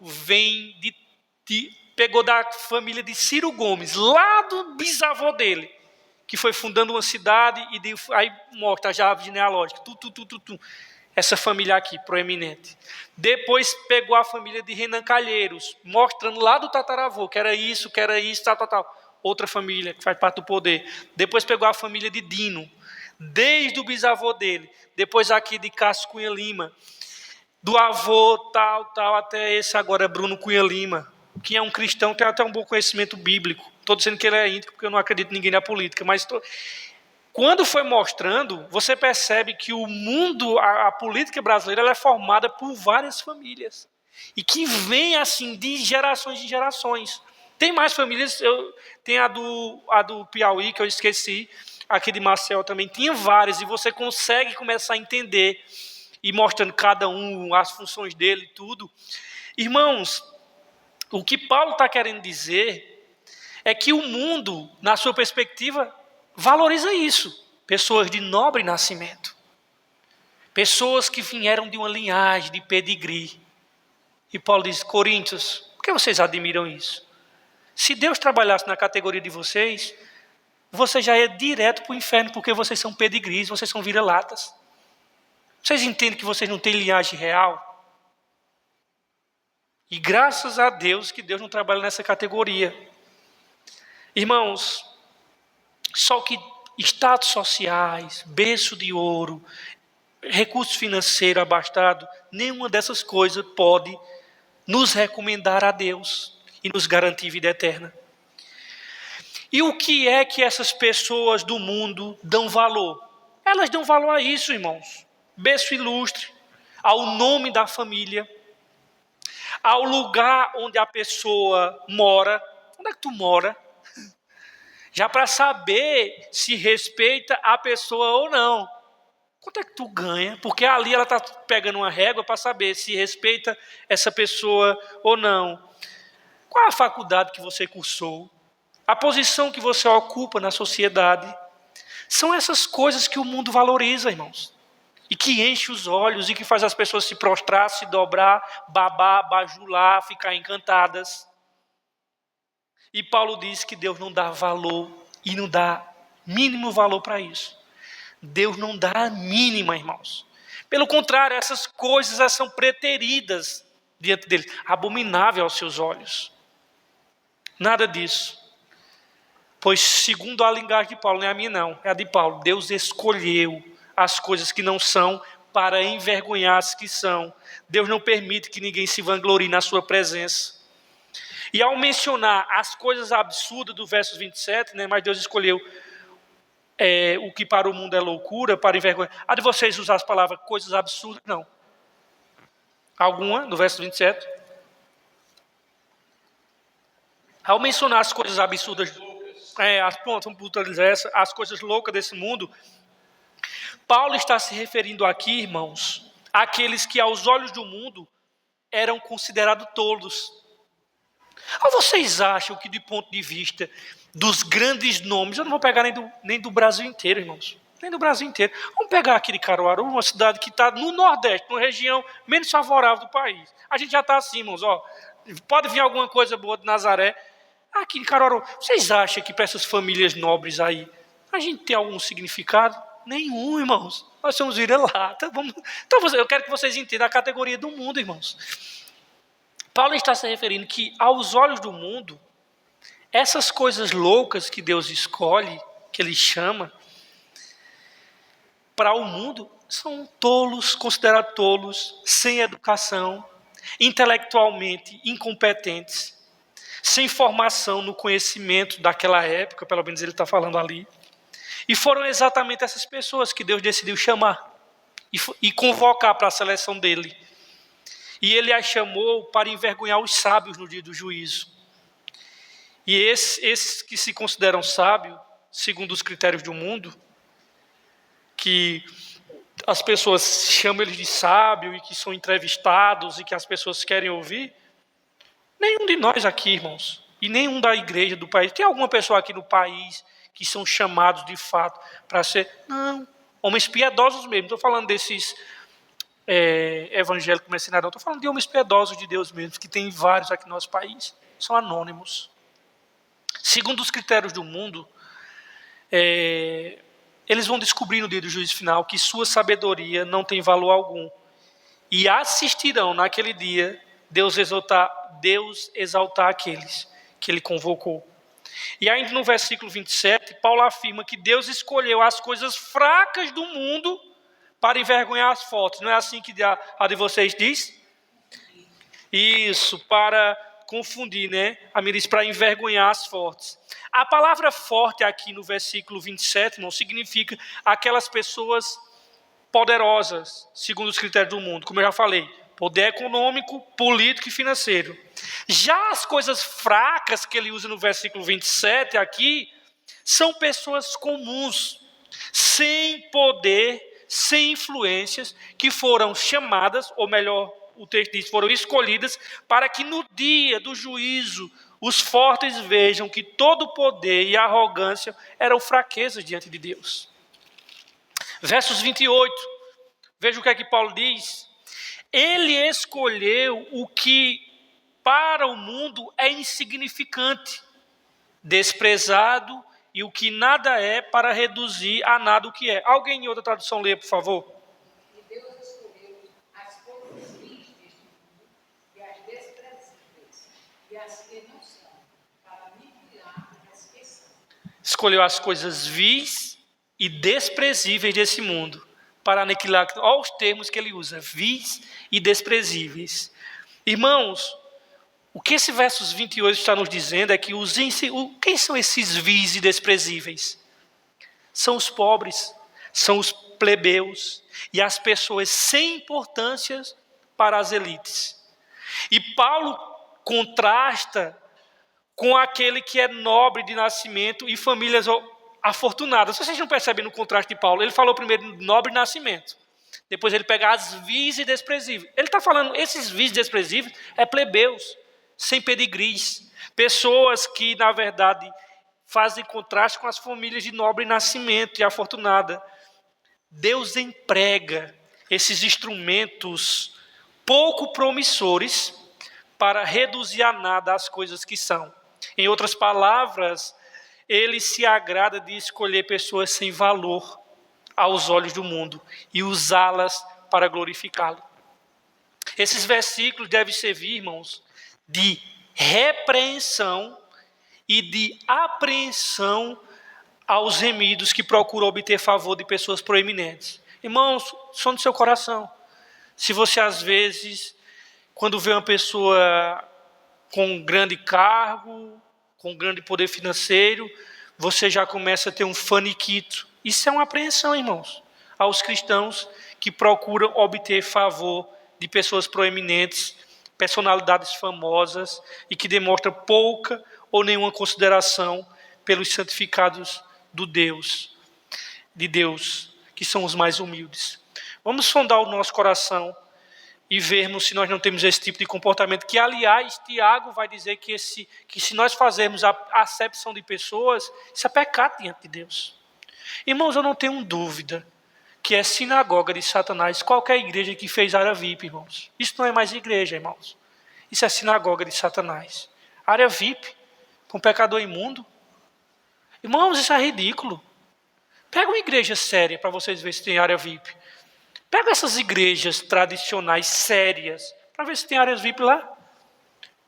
pegou da família de Ciro Gomes, lá do bisavô dele, que foi fundando uma cidade, e aí mostra a árvore genealógica, essa família aqui, proeminente. Depois pegou a família de Renan Calheiros, mostrando lá do tataravô, que era isso, tal. Outra família que faz parte do poder. Depois pegou a família de Dino, desde o bisavô dele. Depois aqui de Cássio Cunha Lima, do avô tal, até esse agora, Bruno Cunha Lima, que é um cristão, tem até um bom conhecimento bíblico. Estou dizendo que ele é íntegro, porque eu não acredito em ninguém na política, mas quando foi mostrando, você percebe que o mundo, a política brasileira, ela é formada por várias famílias. E que vem assim de gerações em gerações. Tem mais famílias, tem a do Piauí, que eu esqueci, aqui de Marcel também, tinha várias, e você consegue começar a entender, e mostrando cada um, as funções dele e tudo. Irmãos, o que Paulo está querendo dizer é que o mundo, na sua perspectiva, valoriza isso. Pessoas de nobre nascimento. Pessoas que vieram de uma linhagem, de pedigree. E Paulo diz, Coríntios, por que vocês admiram isso? Se Deus trabalhasse na categoria de vocês, você já ia direto para o inferno, porque vocês são pedigrees, vocês são vira-latas. Vocês entendem que vocês não têm linhagem real? E graças a Deus que Deus não trabalha nessa categoria. Irmãos, só que status sociais, berço de ouro, recurso financeiro abastado, nenhuma dessas coisas pode nos recomendar a Deus e nos garantir vida eterna. E o que é que essas pessoas do mundo dão valor? Elas dão valor a isso, irmãos. Berço ilustre, ao nome da família, ao lugar onde a pessoa mora. Onde é que tu mora? Já para saber se respeita a pessoa ou não. Quanto é que tu ganha? Porque ali ela está pegando uma régua para saber se respeita essa pessoa ou não. Qual a faculdade que você cursou? A posição que você ocupa na sociedade? São essas coisas que o mundo valoriza, irmãos. E que enche os olhos e que faz as pessoas se prostrar, se dobrar, babar, bajular, ficar encantadas. E Paulo diz que Deus não dá valor e não dá mínimo valor para isso. Deus não dá a mínima, irmãos. Pelo contrário, essas coisas são preteridas diante dele, abominável aos seus olhos. Nada disso. Pois segundo a linguagem de Paulo, não é a minha não, é a de Paulo. Deus escolheu as coisas que não são para envergonhar as que são. Deus não permite que ninguém se vanglorie na sua presença. E ao mencionar as coisas absurdas do verso 27, mas Deus escolheu o que para o mundo é loucura, para envergonhar. Há de vocês usar as palavras coisas absurdas? Não. Alguma, no verso 27? Ao mencionar as coisas absurdas, vamos utilizar as coisas loucas desse mundo, Paulo está se referindo aqui, irmãos, àqueles que aos olhos do mundo eram considerados tolos. Ou vocês acham que, de ponto de vista dos grandes nomes, eu não vou pegar nem do Brasil inteiro, irmãos, nem do Brasil inteiro. Vamos pegar aqui de Caruaru, uma cidade que está no Nordeste, uma região menos favorável do país. A gente já está assim, irmãos, pode vir alguma coisa boa de Nazaré. Aqui de Caruaru, vocês acham que para essas famílias nobres aí, a gente tem algum significado? Nenhum, irmãos. Nós somos vira-lata. Então, eu quero que vocês entendam a categoria do mundo, irmãos. Paulo está se referindo que, aos olhos do mundo, essas coisas loucas que Deus escolhe, que Ele chama, para o mundo, são tolos, considerados tolos, sem educação, intelectualmente incompetentes, sem formação no conhecimento daquela época, pelo menos ele está falando ali. E foram exatamente essas pessoas que Deus decidiu chamar e convocar para a seleção dele. E ele as chamou para envergonhar os sábios no dia do juízo. E esses que se consideram sábios, segundo os critérios do mundo, que as pessoas chamam eles de sábio e que são entrevistados e que as pessoas querem ouvir, nenhum de nós aqui, irmãos, e nenhum da igreja do país, tem alguma pessoa aqui no país que são chamados de fato para ser, não, homens piedosos mesmo, não estou falando desses evangélicos mercenários, não, estou falando de homens piedosos de Deus mesmo, que tem vários aqui no nosso país, são anônimos. Segundo os critérios do mundo, eles vão descobrir no dia do juízo final que sua sabedoria não tem valor algum. E assistirão naquele dia Deus exaltar aqueles que Ele convocou. E ainda no versículo 27, Paulo afirma que Deus escolheu as coisas fracas do mundo para envergonhar as fortes. Não é assim que a de vocês diz? Isso, para confundir, A minha diz para envergonhar as fortes. A palavra forte aqui no versículo 27, irmão, significa aquelas pessoas poderosas, segundo os critérios do mundo, como eu já falei, poder econômico, político e financeiro. Já as coisas fracas que ele usa no versículo 27 aqui, são pessoas comuns, sem poder, sem influências, que foram chamadas, ou melhor, o texto diz, foram escolhidas, para que no dia do juízo, os fortes vejam que todo o poder e arrogância eram fraquezas diante de Deus. Versos 28, veja o que é que Paulo diz. Ele escolheu o que para o mundo é insignificante, desprezado, e o que nada é, para reduzir a nada o que é. Alguém em outra tradução lê, por favor. E Deus escolheu as coisas vis deste mundo e as desprezíveis, e as que não são, para aniquilar as que são. Escolheu as coisas vis e desprezíveis desse mundo, para aniquilar. Olha os termos que ele usa: vis e desprezíveis. Irmãos, o que esse versos 28 está nos dizendo é que quem são esses vis e desprezíveis? São os pobres, são os plebeus e as pessoas sem importância para as elites. E Paulo contrasta com aquele que é nobre de nascimento e famílias afortunadas. Vocês não percebem no contraste de Paulo? Ele falou primeiro nobre de nascimento. Depois ele pega as vis e desprezíveis. Ele está falando, esses vis e desprezíveis é plebeus, sem pedigris. Pessoas que, na verdade, fazem contraste com as famílias de nobre nascimento e afortunada. Deus emprega esses instrumentos pouco promissores para reduzir a nada as coisas que são. Em outras palavras, ele se agrada de escolher pessoas sem valor aos olhos do mundo e usá-las para glorificá-lo. Esses versículos devem servir, irmãos, de repreensão e de apreensão aos remidos que procuram obter favor de pessoas proeminentes. Irmãos, som do seu coração. Se você, às vezes, quando vê uma pessoa com um grande cargo, com um grande poder financeiro, você já começa a ter um faniquito. Isso é uma apreensão, irmãos, aos cristãos que procuram obter favor de pessoas proeminentes, personalidades famosas e que demonstram pouca ou nenhuma consideração pelos santificados de Deus, que são os mais humildes. Vamos sondar o nosso coração e vermos se nós não temos esse tipo de comportamento, que, aliás, Tiago vai dizer que se nós fazermos a acepção de pessoas, isso é pecado diante de Deus. Irmãos, eu não tenho dúvida que é sinagoga de Satanás qualquer igreja que fez área VIP, irmãos. Isso não é mais igreja, irmãos. Isso é sinagoga de Satanás. Área VIP, com pecador imundo. Irmãos, isso é ridículo. Pega uma igreja séria para vocês verem se tem área VIP. Pega essas igrejas tradicionais sérias para ver se tem áreas VIP lá.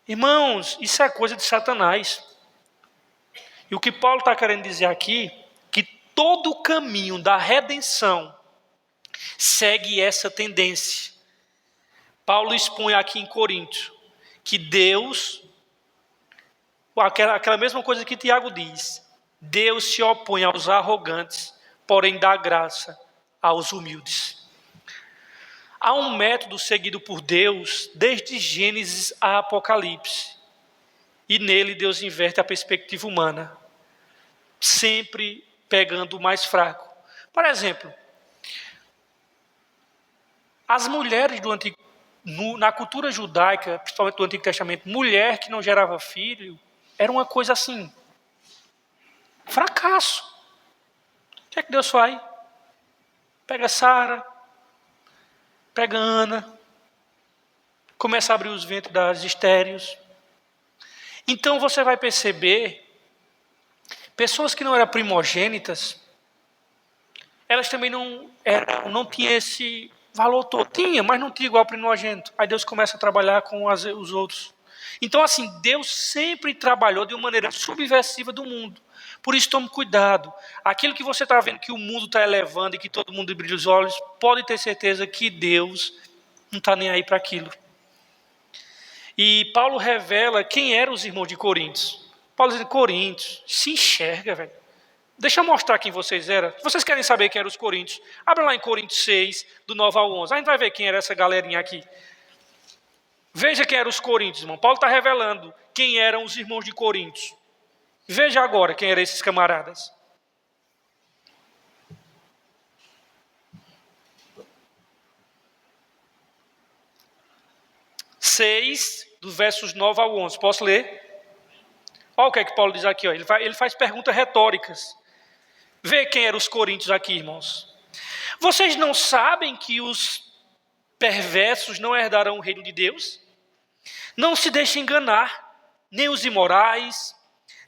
Irmãos, isso é coisa de Satanás. E o que Paulo está querendo dizer aqui, que todo o caminho da redenção segue essa tendência. Paulo expõe aqui em Corinto que Deus, aquela mesma coisa que Tiago diz, Deus se opõe aos arrogantes, porém dá graça aos humildes. Há um método seguido por Deus desde Gênesis a Apocalipse. E nele Deus inverte a perspectiva humana, sempre pegando o mais fraco. Por exemplo, as mulheres na cultura judaica, principalmente do Antigo Testamento, mulher que não gerava filho, era uma coisa assim, fracasso. O que é que Deus faz? Pega Sara, pega Ana, começa a abrir os ventres das estéreis. Então você vai perceber, pessoas que não eram primogênitas, elas também não tinham esse valor todo. Tinha, mas não tinha igual primogênito. Aí Deus começa a trabalhar com os outros. Então, assim, Deus sempre trabalhou de uma maneira subversiva do mundo. Por isso, tome cuidado. Aquilo que você está vendo que o mundo está elevando e que todo mundo brilha os olhos, pode ter certeza que Deus não está nem aí para aquilo. E Paulo revela quem eram os irmãos de Coríntios. Paulo diz: Coríntios, se enxerga, velho. Deixa eu mostrar quem vocês eram. Vocês querem saber quem eram os coríntios? Abra lá em Coríntios 6, do 9 ao 11. A gente vai ver quem era essa galerinha aqui. Veja quem eram os coríntios, irmão. Paulo está revelando quem eram os irmãos de Coríntios. Veja agora quem eram esses camaradas. Seis, dos versos 9 ao 11. Posso ler? Olha o que é que Paulo diz aqui. Ó. Ele faz perguntas retóricas. Vê quem eram os coríntios aqui, irmãos. Vocês não sabem que os perversos não herdarão o reino de Deus? Não se deixem enganar, nem os imorais,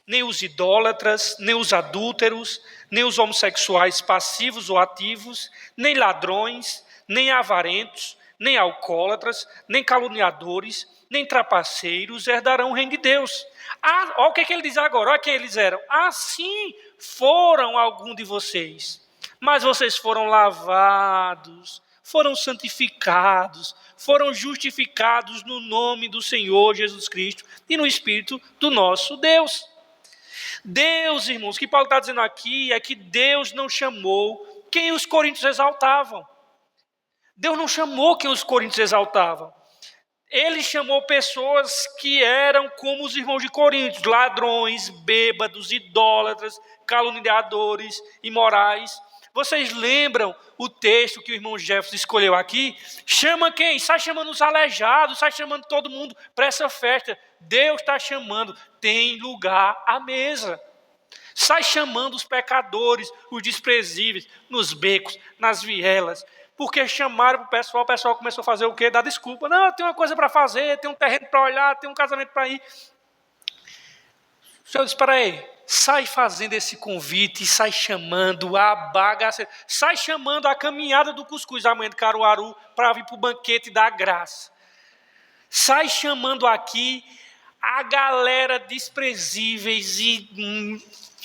nem os idólatras, nem os adúlteros, nem os homossexuais passivos ou ativos, nem ladrões, nem avarentos, nem alcoólatras, nem caluniadores, nem trapaceiros herdarão o reino de Deus. Olha o que ele diz agora, olha quem eles eram. Assim foram alguns de vocês, mas vocês foram lavados, foram santificados, foram justificados no nome do Senhor Jesus Cristo e no Espírito do nosso Deus. Deus, irmãos, o que Paulo está dizendo aqui é que Deus não chamou quem os coríntios exaltavam. Deus não chamou quem os coríntios exaltavam. Ele chamou pessoas que eram como os irmãos de Corinto, ladrões, bêbados, idólatras, caluniadores, imorais. Vocês lembram o texto que o irmão Jefferson escolheu aqui? Chama quem? Sai chamando os aleijados, sai chamando todo mundo para essa festa. Deus está chamando, tem lugar à mesa. Sai chamando os pecadores, os desprezíveis, nos becos, nas vielas. Porque chamaram para o pessoal começou a fazer o quê? Dar desculpa. Não, eu tenho uma coisa para fazer, tenho um terreno para olhar, tenho um casamento para ir. O Senhor disse, espera aí, sai fazendo esse convite, sai chamando a bagaceira, sai chamando a caminhada do cuscuz amanhã de Caruaru para vir para o banquete da graça. Sai chamando aqui a galera desprezíveis e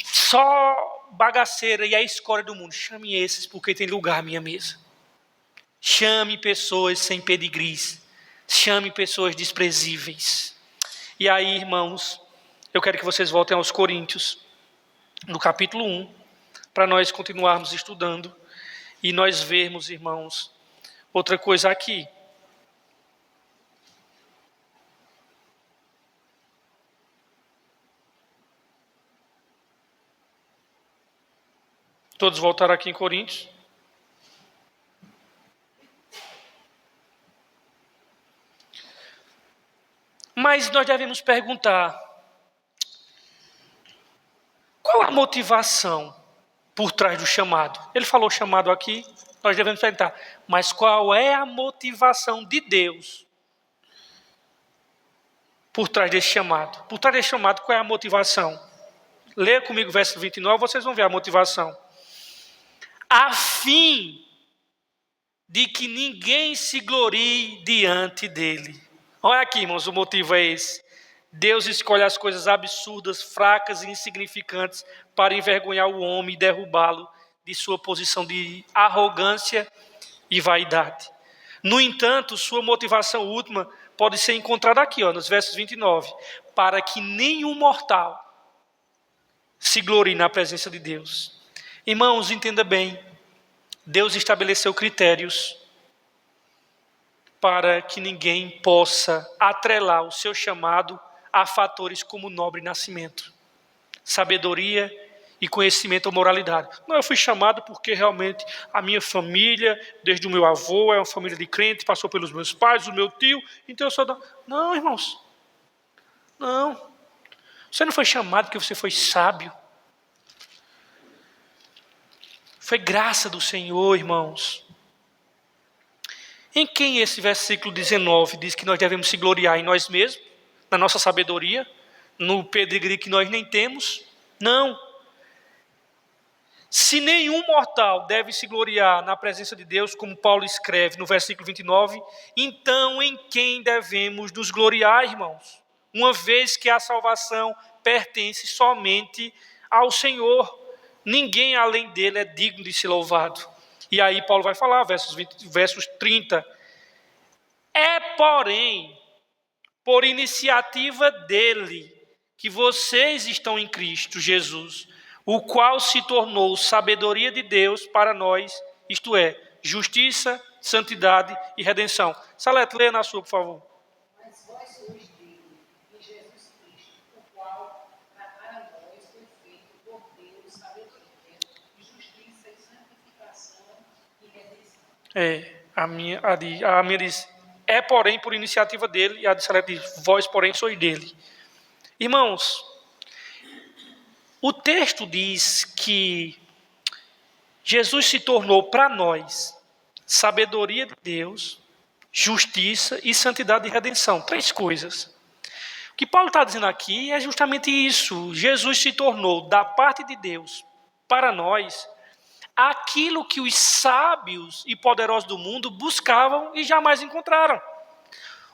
só bagaceira e a escória do mundo. Chame esses porque tem lugar à minha mesa. Chame pessoas sem pedigris. Chame pessoas desprezíveis. E aí, irmãos, eu quero que vocês voltem aos Coríntios, no capítulo 1, para nós continuarmos estudando e nós vermos, irmãos, outra coisa aqui. Todos voltaram aqui em Coríntios? Mas nós devemos perguntar, qual a motivação por trás do chamado? Ele falou chamado aqui, nós devemos perguntar, mas qual é a motivação de Deus por trás desse chamado? Por trás desse chamado, qual é a motivação? Leia comigo o verso 29, vocês vão ver a motivação. A fim de que ninguém se glorie diante dele. Olha aqui, irmãos, o motivo é esse. Deus escolhe as coisas absurdas, fracas e insignificantes para envergonhar o homem e derrubá-lo de sua posição de arrogância e vaidade. No entanto, sua motivação última pode ser encontrada aqui, nos versos 29. Para que nenhum mortal se glorie na presença de Deus. Irmãos, entenda bem. Deus estabeleceu critérios para que ninguém possa atrelar o seu chamado a fatores como nobre nascimento, sabedoria e conhecimento ou moralidade. Não, eu fui chamado porque realmente a minha família, desde o meu avô, é uma família de crente, passou pelos meus pais, o meu tio, então eu sou... Não, irmãos. Não. Você não foi chamado porque você foi sábio. Foi graça do Senhor, irmãos. Em quem esse versículo 19 diz que nós devemos se gloriar em nós mesmos, na nossa sabedoria, no pedigree que nós nem temos? Não. Se nenhum mortal deve se gloriar na presença de Deus, como Paulo escreve no versículo 29, então em quem devemos nos gloriar, irmãos? Uma vez que a salvação pertence somente ao Senhor. Ninguém além dele é digno de ser louvado. E aí Paulo vai falar, versos 30. É, porém, por iniciativa dele, que vocês estão em Cristo Jesus, o qual se tornou sabedoria de Deus para nós, isto é, justiça, santidade e redenção. Salete, leia na sua, por favor. Mas vós sois dele, em Jesus Cristo, o qual, para nós, foi feito por Deus sabedoria, justiça e santificação e redenção. A minha diz, é porém por iniciativa dele, e a de Salete diz, vós porém sois dele. Irmãos, o texto diz que Jesus se tornou para nós sabedoria de Deus, justiça e santidade e redenção. 3 coisas. O que Paulo está dizendo aqui é justamente isso. Jesus se tornou, da parte de Deus, para nós, aquilo que os sábios e poderosos do mundo buscavam e jamais encontraram.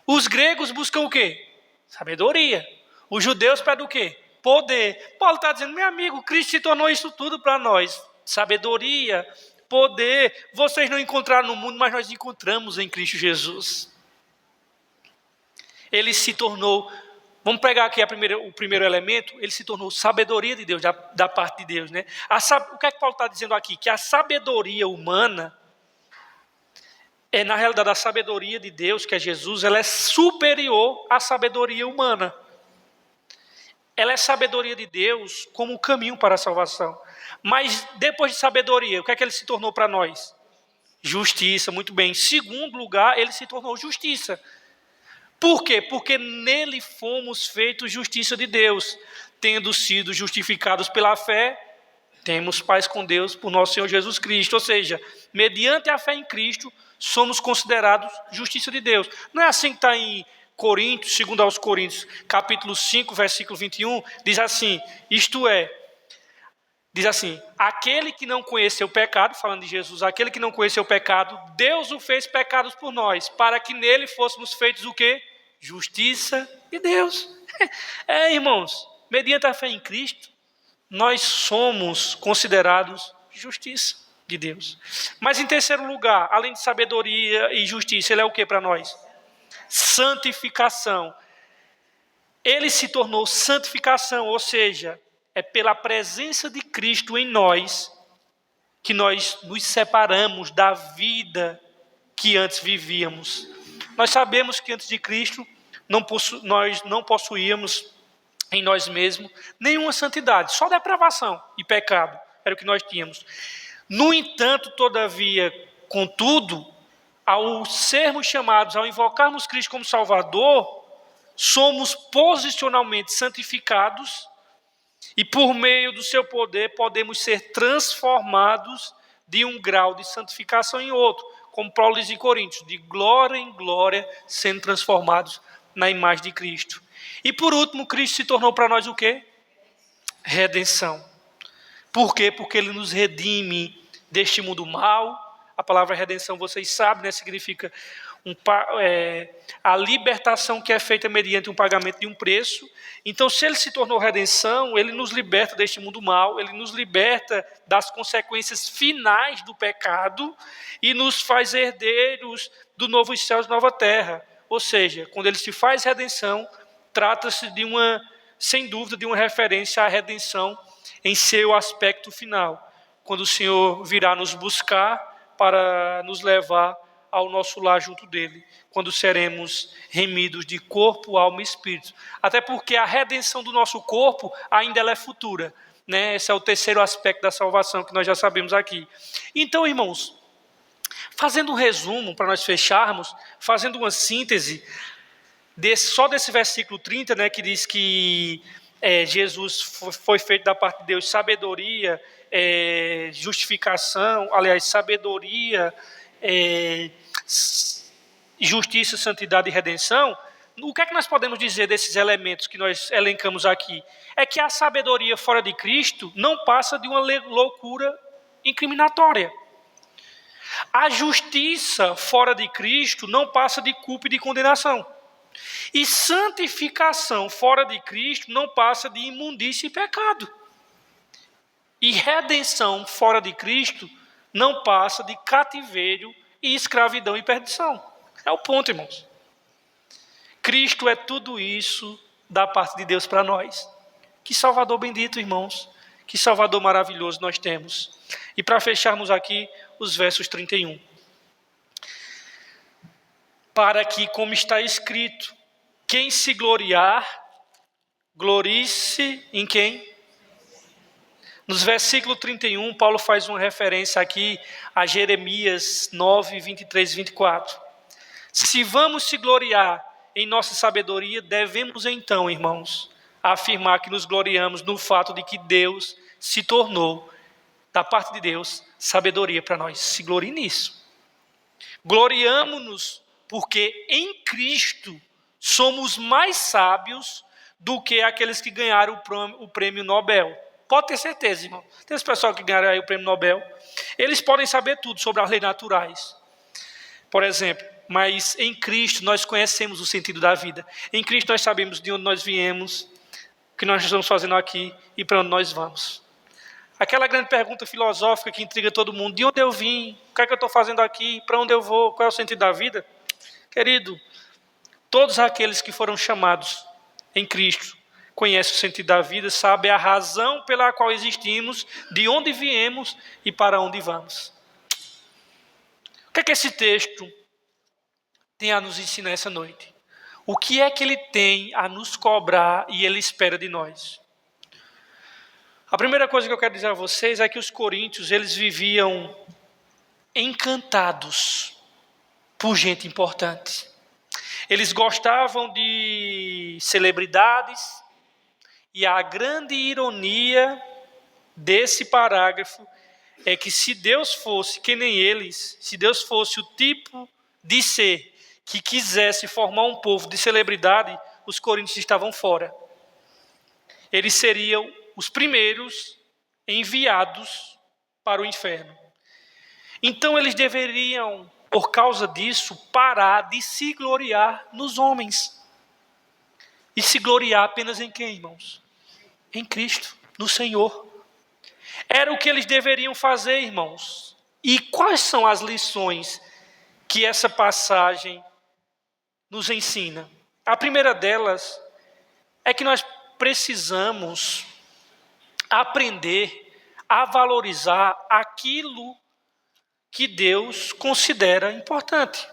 Os gregos buscam o quê? Sabedoria. Os judeus pedem o quê? Poder. Paulo está dizendo, meu amigo, Cristo se tornou isso tudo para nós. sabedoria, poder. Vocês não encontraram no mundo, mas nós encontramos em Cristo Jesus. Ele se tornou, vamos pegar aqui o primeiro elemento, ele se tornou sabedoria de Deus, da parte de Deus, né? O que é que Paulo está dizendo aqui? Que a sabedoria humana, na realidade a sabedoria de Deus, que é Jesus, ela é superior à sabedoria humana. Ela é sabedoria de Deus como o caminho para a salvação. Mas depois de sabedoria, o que é que ele se tornou para nós? Justiça, muito bem. Em segundo lugar, ele se tornou justiça. Por quê? Porque nele fomos feitos justiça de Deus. Tendo sido justificados pela fé, temos paz com Deus por nosso Senhor Jesus Cristo. Ou seja, mediante a fé em Cristo, somos considerados justiça de Deus. Não é assim que está em Coríntios, segundo aos Coríntios, capítulo 5, versículo 21, diz assim, aquele que não conheceu o pecado, falando de Jesus, aquele que não conheceu o pecado, Deus o fez pecados por nós, para que nele fôssemos feitos o quê? Justiça de Deus. Irmãos, mediante a fé em Cristo, nós somos considerados justiça de Deus. Mas em terceiro lugar, além de sabedoria e justiça, ele é o que para nós? Santificação. Ele se tornou santificação, ou seja, é pela presença de Cristo em nós que nós nos separamos da vida que antes vivíamos. Nós sabemos que antes de Cristo nós não possuíamos em nós mesmos nenhuma santidade, só depravação e pecado era o que nós tínhamos. No entanto, todavia, contudo, ao sermos chamados, ao invocarmos Cristo como Salvador, somos posicionalmente santificados e por meio do seu poder podemos ser transformados de um grau de santificação em outro, como Paulo diz em Coríntios, de glória em glória, sendo transformados na imagem de Cristo. E por último, Cristo se tornou para nós o quê? Redenção. Por quê? Porque Ele nos redime deste mundo mal. A palavra redenção, vocês sabem, né? Significa a libertação que é feita mediante um pagamento de um preço. Então, se Ele se tornou redenção, Ele nos liberta deste mundo mal, Ele nos liberta das consequências finais do pecado e nos faz herdeiros do novo céu e nova terra. Ou seja, quando Ele se faz redenção, trata-se sem dúvida, de uma referência à redenção em seu aspecto final, quando o Senhor virá nos buscar para nos levar ao nosso lar junto dele, quando seremos remidos de corpo, alma e espírito. Até porque a redenção do nosso corpo ainda ela é futura, né? Esse é o terceiro aspecto da salvação que nós já sabemos aqui. Então, irmãos, fazendo um resumo para nós fecharmos, fazendo uma síntese só desse versículo 30, né, que diz que Jesus foi feito da parte de Deus sabedoria, justificação, aliás, sabedoria, justiça, santidade e redenção. O que é que nós podemos dizer desses elementos que nós elencamos aqui? É que a sabedoria fora de Cristo não passa de uma loucura incriminatória. A justiça fora de Cristo não passa de culpa e de condenação. E santificação fora de Cristo não passa de imundície e pecado. E redenção fora de Cristo não passa de cativeiro e escravidão e perdição. É o ponto, irmãos. Cristo é tudo isso da parte de Deus para nós. Que Salvador bendito, irmãos. Que Salvador maravilhoso nós temos. E para fecharmos aqui, os versos 31. Para que, como está escrito, quem se gloriar, glorie-se em quem? Nos versículos 31, Paulo faz uma referência aqui a Jeremias 9, 23 e 24. Se vamos se gloriar em nossa sabedoria, devemos então, irmãos, afirmar que nos gloriamos no fato de que Deus se tornou, da parte de Deus, sabedoria para nós. Se glorie nisso. Gloriamo-nos porque em Cristo somos mais sábios do que aqueles que ganharam o prêmio Nobel. Pode ter certeza, irmão. Tem esse pessoal que ganharam aí o prêmio Nobel. Eles podem saber tudo sobre as leis naturais, por exemplo. Mas em Cristo nós conhecemos o sentido da vida. Em Cristo nós sabemos de onde nós viemos, o que nós estamos fazendo aqui e para onde nós vamos. Aquela grande pergunta filosófica que intriga todo mundo: de onde eu vim? O que é que eu estou fazendo aqui? Para onde eu vou? Qual é o sentido da vida? Querido, todos aqueles que foram chamados em Cristo conhecem o sentido da vida, sabem a razão pela qual existimos, de onde viemos e para onde vamos. O que é que esse texto tem a nos ensinar essa noite? O que é que ele tem a nos cobrar e ele espera de nós? A primeira coisa que eu quero dizer a vocês é que os coríntios, eles viviam encantados por gente importante. Eles gostavam de celebridades, e a grande ironia desse parágrafo é que se Deus fosse que nem eles, se Deus fosse o tipo de ser que quisesse formar um povo de celebridade, os coríntios estavam fora. Eles seriam os primeiros enviados para o inferno. Então eles deveriam, por causa disso, parar de se gloriar nos homens. E se gloriar apenas em quem, irmãos? Em Cristo, no Senhor. Era o que eles deveriam fazer, irmãos. E quais são as lições que essa passagem nos ensina? A primeira delas é que nós precisamos aprender a valorizar aquilo que Deus considera importante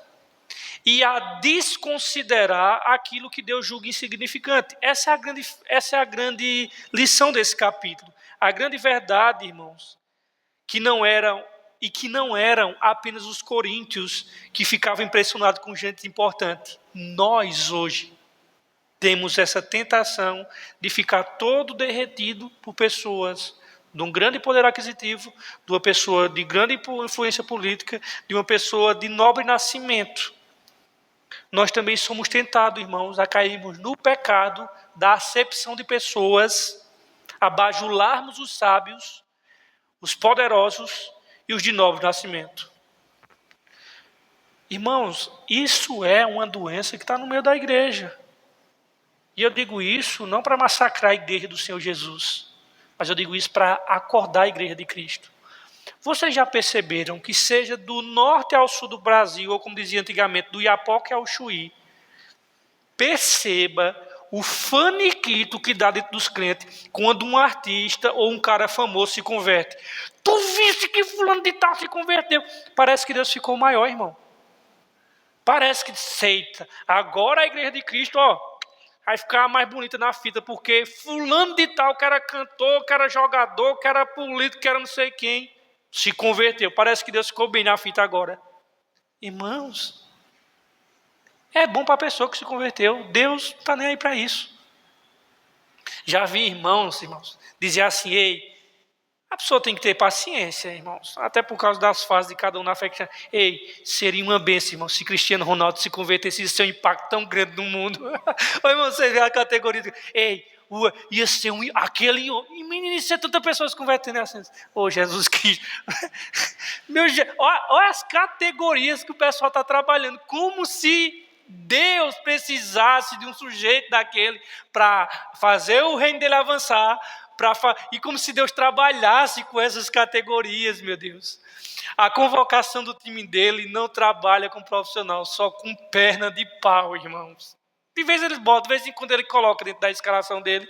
e a desconsiderar aquilo que Deus julga insignificante. Essa é a grande lição desse capítulo. A grande verdade, irmãos, que não eram apenas os coríntios que ficavam impressionados com gente importante. Nós hoje temos essa tentação de ficar todo derretido por pessoas de um grande poder aquisitivo, de uma pessoa de grande influência política, de uma pessoa de nobre nascimento. Nós também somos tentados, irmãos, a cairmos no pecado da acepção de pessoas, a bajularmos os sábios, os poderosos e os de nobre nascimento. Irmãos, isso é uma doença que está no meio da igreja. E eu digo isso não para massacrar a igreja do Senhor Jesus, mas eu digo isso para acordar a igreja de Cristo. Vocês já perceberam que seja do norte ao sul do Brasil, ou como dizia antigamente, do Iapoque ao Chuí, perceba o faniquito que dá dentro dos crentes quando um artista ou um cara famoso se converte. Tu viste que fulano de tal se converteu? Parece que Deus ficou maior, irmão. Parece que, seita, agora a igreja de Cristo, vai ficar mais bonita na fita, porque fulano de tal, que era cantor, que era jogador, que era político, que era não sei quem, se converteu. Parece que Deus ficou bem na fita agora. Irmãos, é bom para a pessoa que se converteu. Deus não está nem aí para isso. Já vi irmãos, dizer assim: ei, a pessoa tem que ter paciência, irmãos, até por causa das fases de cada um na fé cristã. Ei, seria uma bênção, irmão, se Cristiano Ronaldo se convertesse, ia ser um impacto tão grande no mundo. Ô, irmão, você vê a categoria. Ei, ia ser aquele. E menino, isso é tanta pessoa se convertendo assim. Ô, Jesus Cristo. Olha as categorias que o pessoal está trabalhando, como se Deus precisasse de um sujeito daquele para fazer o reino dele avançar. E como se Deus trabalhasse com essas categorias, meu Deus. A convocação do time dele não trabalha com profissional, só com perna de pau, irmãos. De vez em quando ele coloca dentro da escalação dele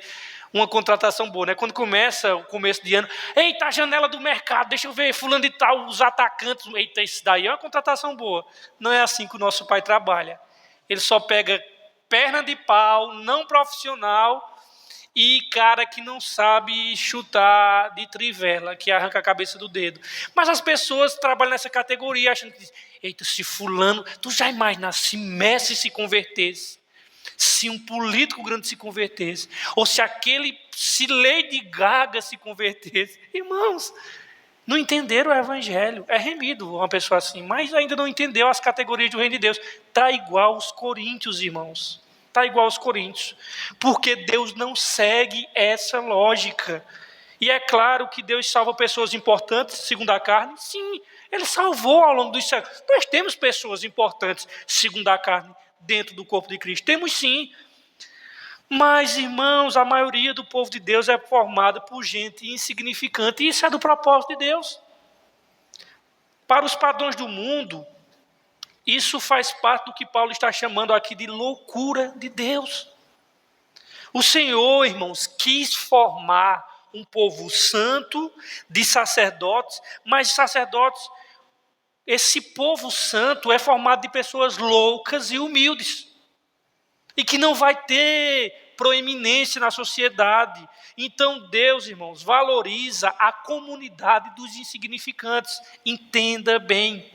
uma contratação boa, né? Quando começa o começo de ano, eita, a janela do mercado, deixa eu ver, fulano de tal, os atacantes, eita, isso daí é uma contratação boa. Não é assim que o nosso Pai trabalha. Ele só pega perna de pau, não profissional, e cara que não sabe chutar de trivela, que arranca a cabeça do dedo. Mas as pessoas trabalham nessa categoria, achando que, eita, se fulano, tu já imagina, se Messi se convertesse, se um político grande se convertesse, ou se Lady Gaga se convertesse. Irmãos, não entenderam o evangelho. É remido uma pessoa assim, mas ainda não entendeu as categorias do reino de Deus. Está igual aos coríntios, irmãos. Está igual aos coríntios, porque Deus não segue essa lógica. E é claro que Deus salva pessoas importantes segundo a carne. Sim, Ele salvou ao longo dos séculos. Nós temos pessoas importantes segundo a carne dentro do corpo de Cristo. Temos sim. Mas, irmãos, a maioria do povo de Deus é formada por gente insignificante. E isso é do propósito de Deus. Para os padrões do mundo, isso faz parte do que Paulo está chamando aqui de loucura de Deus. O Senhor, irmãos, quis formar um povo santo de sacerdotes, mas sacerdotes, esse povo santo é formado de pessoas loucas e humildes. E que não vai ter proeminência na sociedade. Então Deus, irmãos, valoriza a comunidade dos insignificantes. Entenda bem.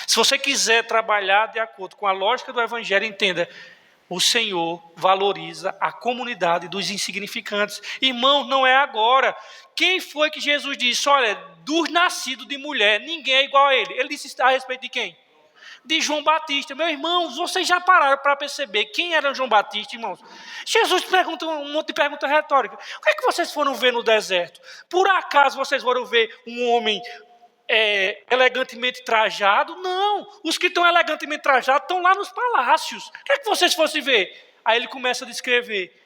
Se você quiser trabalhar de acordo com a lógica do Evangelho, entenda. O Senhor valoriza a comunidade dos insignificantes. Irmãos, não é agora. Quem foi que Jesus disse? Olha, dos nascidos de mulher, ninguém é igual a ele. Ele disse a respeito de quem? De João Batista. Meus irmãos, vocês já pararam para perceber quem era João Batista, irmãos? Jesus pergunta um monte de pergunta retórica. O que é que vocês foram ver no deserto? Por acaso vocês foram ver um homem elegantemente trajado? Não, os que estão elegantemente trajados estão lá nos palácios. O que é que vocês fossem ver? Aí ele começa a descrever.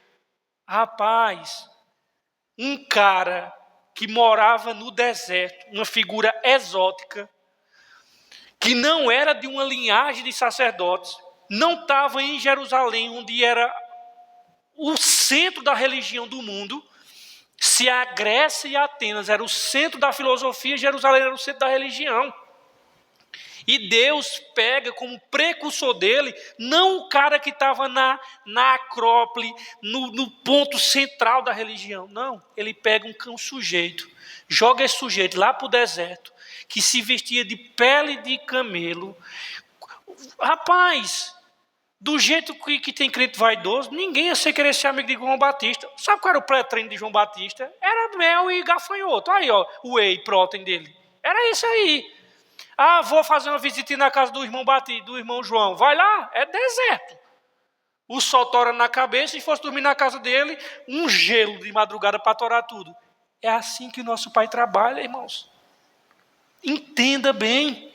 Rapaz, um cara que morava no deserto, uma figura exótica, que não era de uma linhagem de sacerdotes, não estava em Jerusalém, onde era o centro da religião do mundo. Se a Grécia e Atenas era o centro da filosofia, Jerusalém era o centro da religião. E Deus pega como precursor dele, não o cara que estava na Acrópole, no ponto central da religião. Não, ele pega um sujeito, joga esse sujeito lá para o deserto, que se vestia de pele de camelo. Rapaz, do jeito que tem crente vaidoso, ninguém ia querer ser amigo de João Batista. Sabe qual era o pré-treino de João Batista? Era mel e gafanhoto. Aí, ó, o whey protein dele. Era isso aí. Ah, vou fazer uma visita na casa do irmão Batista, do irmão João. Vai lá, é deserto. O sol tora na cabeça, e se fosse dormir na casa dele, um gelo de madrugada para torar tudo. É assim que o nosso Pai trabalha, irmãos. Entenda bem.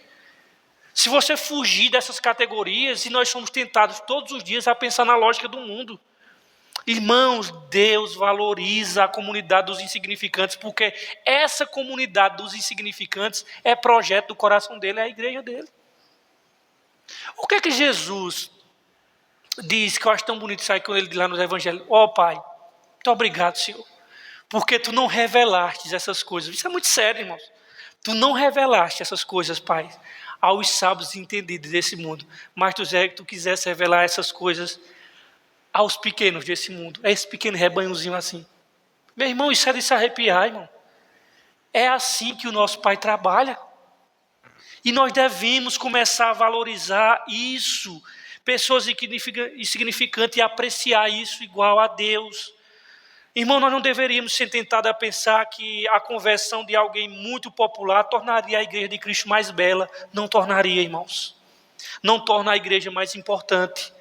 Se você fugir dessas categorias, e nós somos tentados todos os dias a pensar na lógica do mundo. Irmãos, Deus valoriza a comunidade dos insignificantes, porque essa comunidade dos insignificantes é projeto do coração dele, é a igreja dele. O que é que Jesus diz, que eu acho tão bonito sair com ele de lá nos evangelhos? Ó Pai, muito obrigado, Senhor, porque Tu não revelaste essas coisas. Isso é muito sério, irmãos. Tu não revelaste essas coisas, Pai, aos sábios entendidos desse mundo, mas Tu quisesse revelar essas coisas aos pequenos desse mundo, a esse pequeno rebanhozinho assim. Meu irmão, isso é de se arrepiar, irmão. É assim que o nosso Pai trabalha. E nós devemos começar a valorizar isso, pessoas insignificantes, e apreciar isso igual a Deus. Irmão, nós não deveríamos ser tentados a pensar que a conversão de alguém muito popular tornaria a igreja de Cristo mais bela. Não tornaria, irmãos. Não torna a igreja mais importante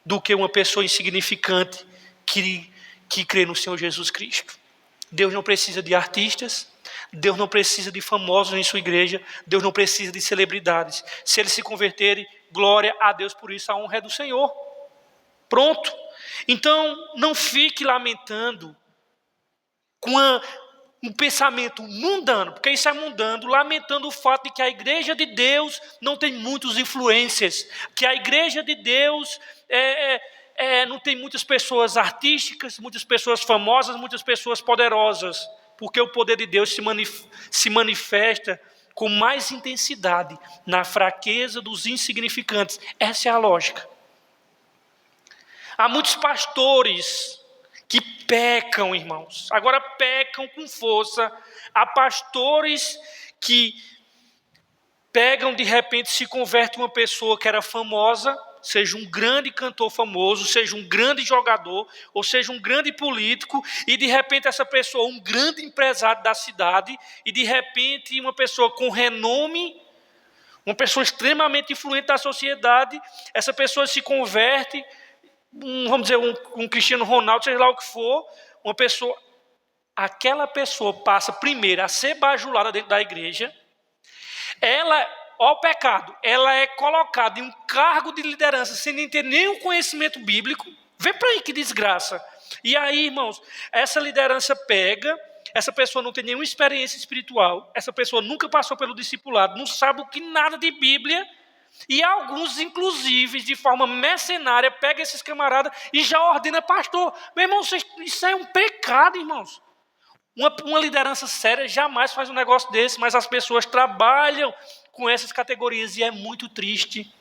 do que uma pessoa insignificante que crê no Senhor Jesus Cristo. Deus não precisa de artistas, Deus não precisa de famosos em sua igreja, Deus não precisa de celebridades. Se eles se converterem, glória a Deus por isso, a honra é do Senhor. Pronto. Então, não fique lamentando com um pensamento mundano, porque isso é mundano, lamentando o fato de que a igreja de Deus não tem muitos influências, que a igreja de Deus não tem muitas pessoas artísticas, muitas pessoas famosas, muitas pessoas poderosas, porque o poder de Deus se manifesta com mais intensidade na fraqueza dos insignificantes. Essa é a lógica. Há muitos pastores que pecam, irmãos. Agora pecam com força. Há pastores que pegam, de repente, se converte uma pessoa que era famosa, seja um grande cantor famoso, seja um grande jogador, ou seja um grande político, e de repente essa pessoa, um grande empresário da cidade, e de repente uma pessoa com renome, uma pessoa extremamente influente da sociedade, essa pessoa se converte, vamos dizer, um Cristiano Ronaldo, seja lá o que for, aquela pessoa passa primeiro a ser bajulada dentro da igreja, o pecado, ela é colocada em um cargo de liderança sem nem ter nenhum conhecimento bíblico, Vê para aí que desgraça. E aí, irmãos, essa liderança pega, essa pessoa não tem nenhuma experiência espiritual, essa pessoa nunca passou pelo discipulado, não sabe o que nada de Bíblia, e alguns, inclusive, de forma mercenária, pega esses camaradas e já ordena pastor. Meu irmão, isso é um pecado, irmãos. Uma liderança séria jamais faz um negócio desse, mas as pessoas trabalham com essas categorias, e é muito triste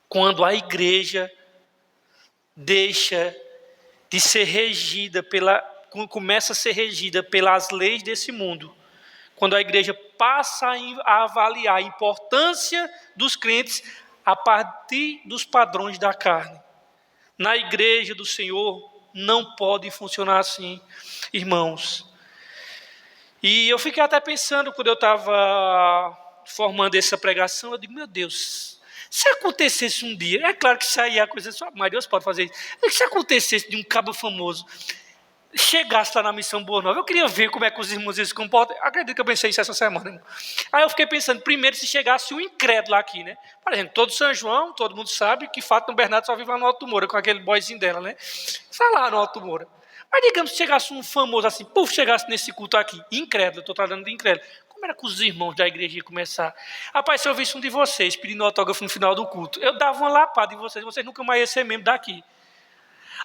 quando a igreja deixa de ser regida começa a ser regida pelas leis desse mundo, quando a igreja passa a avaliar a importância dos crentes a partir dos padrões da carne. Na igreja do Senhor não pode funcionar assim, irmãos. E eu fiquei até pensando, quando eu estava formando essa pregação, eu digo, meu Deus, se acontecesse um dia, é claro que isso aí é a coisa só, mas Deus pode fazer isso, se acontecesse de um cabo famoso chegasse lá na Missão Boa Nova, eu queria ver como é que os irmãos se comportam. Acredito que eu pensei isso essa semana, irmão. Aí eu fiquei pensando, primeiro, se chegasse um incrédulo aqui, né? Por exemplo, todo São João, todo mundo sabe que Fátima Bernardo só vive lá no Alto Moura, com aquele boyzinho dela, né? Está lá no Alto Moura. Mas digamos que chegasse um famoso assim, chegasse nesse culto aqui, incrédulo, estou tratando de incrédulo. Como era que os irmãos da igreja iam começar? Rapaz, se eu visse um de vocês pedindo autógrafo no final do culto, eu dava uma lapada em vocês nunca mais iam ser membro daqui.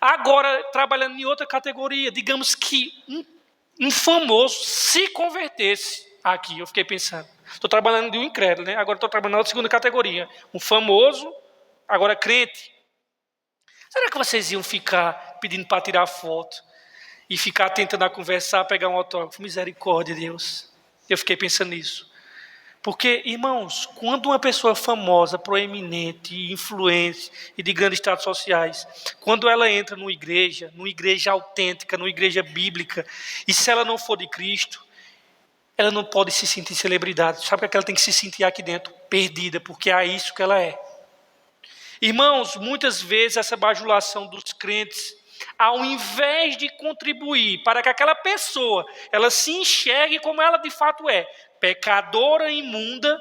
Agora, trabalhando em outra categoria, digamos que um famoso se convertesse aqui, eu fiquei pensando. Estou trabalhando de um incrédulo, né? Agora estou trabalhando na outra segunda categoria. Um famoso, agora crente. Será que vocês iam ficar pedindo para tirar foto e ficar tentando conversar, pegar um autógrafo? Misericórdia, Deus. Eu fiquei pensando nisso. Porque, irmãos, quando uma pessoa famosa, proeminente, influente e de grandes status sociais, quando ela entra numa igreja autêntica, numa igreja bíblica, e se ela não for de Cristo, ela não pode se sentir celebridade. Sabe o que ela tem que se sentir aqui dentro? Perdida, porque é isso que ela é. Irmãos, muitas vezes essa bajulação dos crentes, ao invés de contribuir para que aquela pessoa ela se enxergue como ela de fato é, pecadora, imunda,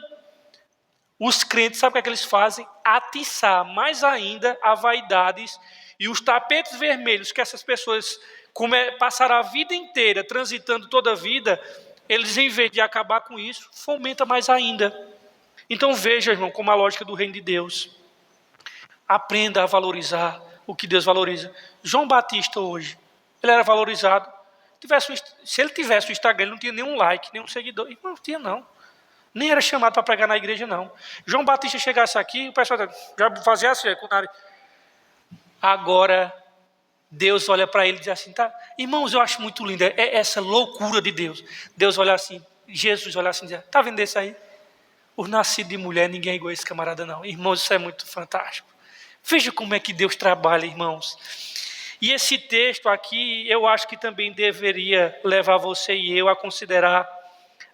os crentes, sabe o que eles fazem? Atiçar mais ainda a vaidades e os tapetes vermelhos que essas pessoas passaram a vida inteira transitando toda a vida, eles, em vez de acabar com isso, fomentam mais ainda. Então veja, irmão, como a lógica do reino de Deus. Aprenda a valorizar o que Deus valoriza. João Batista hoje, ele era valorizado. Se ele tivesse o Instagram, ele não tinha nenhum like, nenhum seguidor. E não tinha, não. Nem era chamado para pregar na igreja, não. João Batista chegasse aqui, o pessoal já fazia assim, com o nariz. Agora, Deus olha para ele e diz assim, tá? Irmãos, eu acho muito lindo, é essa loucura de Deus. Deus olha assim, Jesus olha assim e diz, tá vendo isso aí? Os nascidos de mulher, ninguém é igual a esse camarada, não. Irmãos, isso é muito fantástico. Veja como é que Deus trabalha, irmãos. E esse texto aqui, eu acho que também deveria levar você e eu a considerar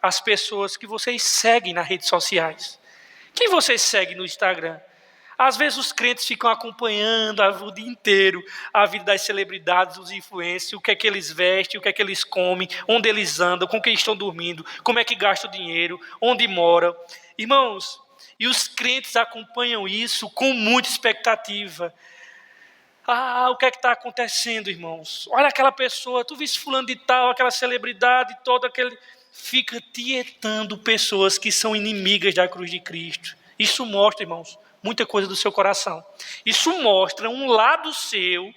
as pessoas que vocês seguem nas redes sociais. Quem vocês seguem no Instagram? Às vezes os crentes ficam acompanhando o dia inteiro a vida das celebridades, dos influencers, o que é que eles vestem, o que é que eles comem, onde eles andam, com quem estão dormindo, como é que gastam o dinheiro, onde moram. Irmãos, e os crentes acompanham isso com muita expectativa. O que é que está acontecendo, irmãos? Olha aquela pessoa, tu viste fulano de tal, aquela celebridade, todo aquele... Fica tietando pessoas que são inimigas da cruz de Cristo. Isso mostra, irmãos, muita coisa do seu coração. Isso mostra um lado seu,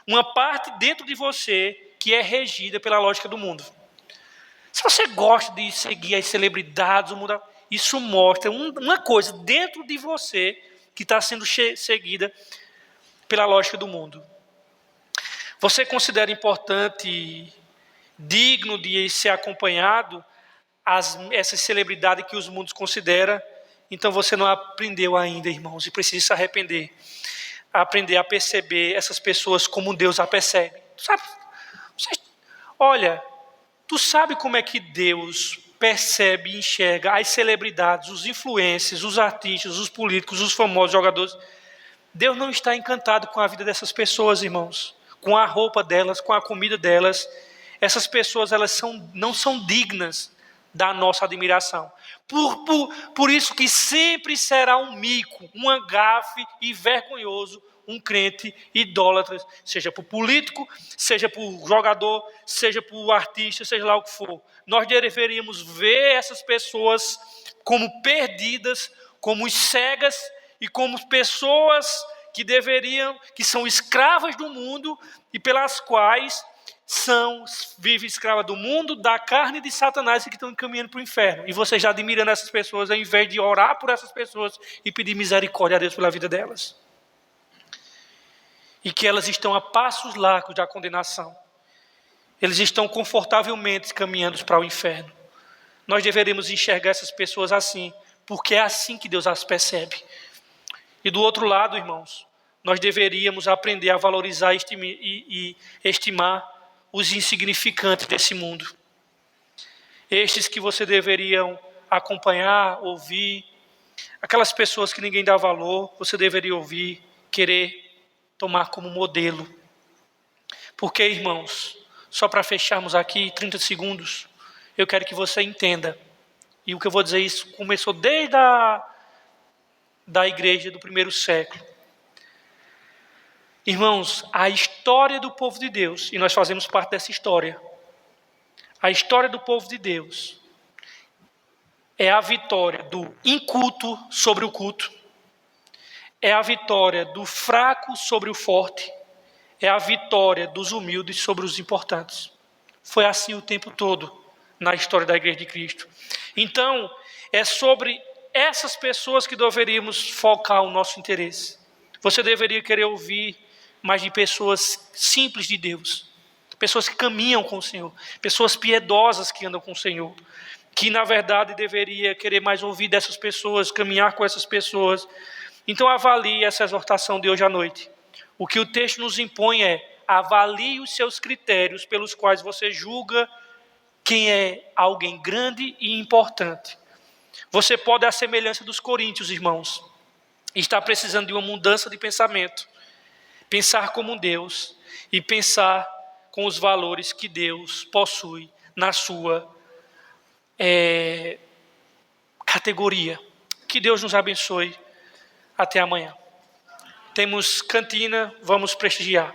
uma parte dentro de você que é regida pela lógica do mundo. Se você gosta de seguir as celebridades, o mundo, isso mostra uma coisa dentro de você que está sendo seguida pela lógica do mundo. Você considera importante, digno de ser acompanhado essas celebridades que os mundos consideram? Então você não aprendeu ainda, irmãos, e precisa se arrepender. Aprender a perceber essas pessoas como Deus a percebe. Olha, tu sabe como é que Deus percebe e enxerga as celebridades, os influencers, os artistas, os políticos, os famosos jogadores? Deus não está encantado com a vida dessas pessoas, irmãos, com a roupa delas, com a comida delas. Essas pessoas não são dignas da nossa admiração. Por isso que sempre será um mico, um gafe e vergonhoso um crente idólatra, seja por político, seja por jogador, seja por artista, seja lá o que for. Nós deveríamos ver essas pessoas como perdidas, como cegas e como pessoas que são escravas do mundo e pelas quais vivem escravas do mundo, da carne de Satanás e que estão caminhando para o inferno. E você já admirando essas pessoas, ao invés de orar por essas pessoas e pedir misericórdia a Deus pela vida delas. E que elas estão a passos largos da condenação. Eles estão confortavelmente caminhando para o inferno. Nós deveríamos enxergar essas pessoas assim, porque é assim que Deus as percebe. E do outro lado, irmãos, nós deveríamos aprender a valorizar e estimar os insignificantes desse mundo. Estes que você deveriam acompanhar, ouvir, aquelas pessoas que ninguém dá valor, você deveria ouvir, querer tomar como modelo. Porque, irmãos, só para fecharmos aqui 30 segundos, eu quero que você entenda, e o que eu vou dizer isso começou desde da igreja do primeiro século. Irmãos, a história do povo de Deus, e nós fazemos parte dessa história, a história do povo de Deus é a vitória do inculto sobre o culto, é a vitória do fraco sobre o forte, é a vitória dos humildes sobre os importantes. Foi assim o tempo todo na história da Igreja de Cristo. Então, é sobre essas pessoas que deveríamos focar o nosso interesse. Você deveria querer ouvir mais de pessoas simples de Deus, pessoas que caminham com o Senhor, pessoas piedosas que andam com o Senhor, que na verdade deveria querer mais ouvir dessas pessoas, caminhar com essas pessoas. Então avalie essa exortação de hoje à noite. O que o texto nos impõe é: avalie os seus critérios pelos quais você julga quem é alguém grande e importante. Você pode, à semelhança dos coríntios, irmãos, estar precisando de uma mudança de pensamento. Pensar como Deus e pensar com os valores que Deus possui na sua categoria. Que Deus nos abençoe. Até amanhã. Temos cantina, vamos prestigiar.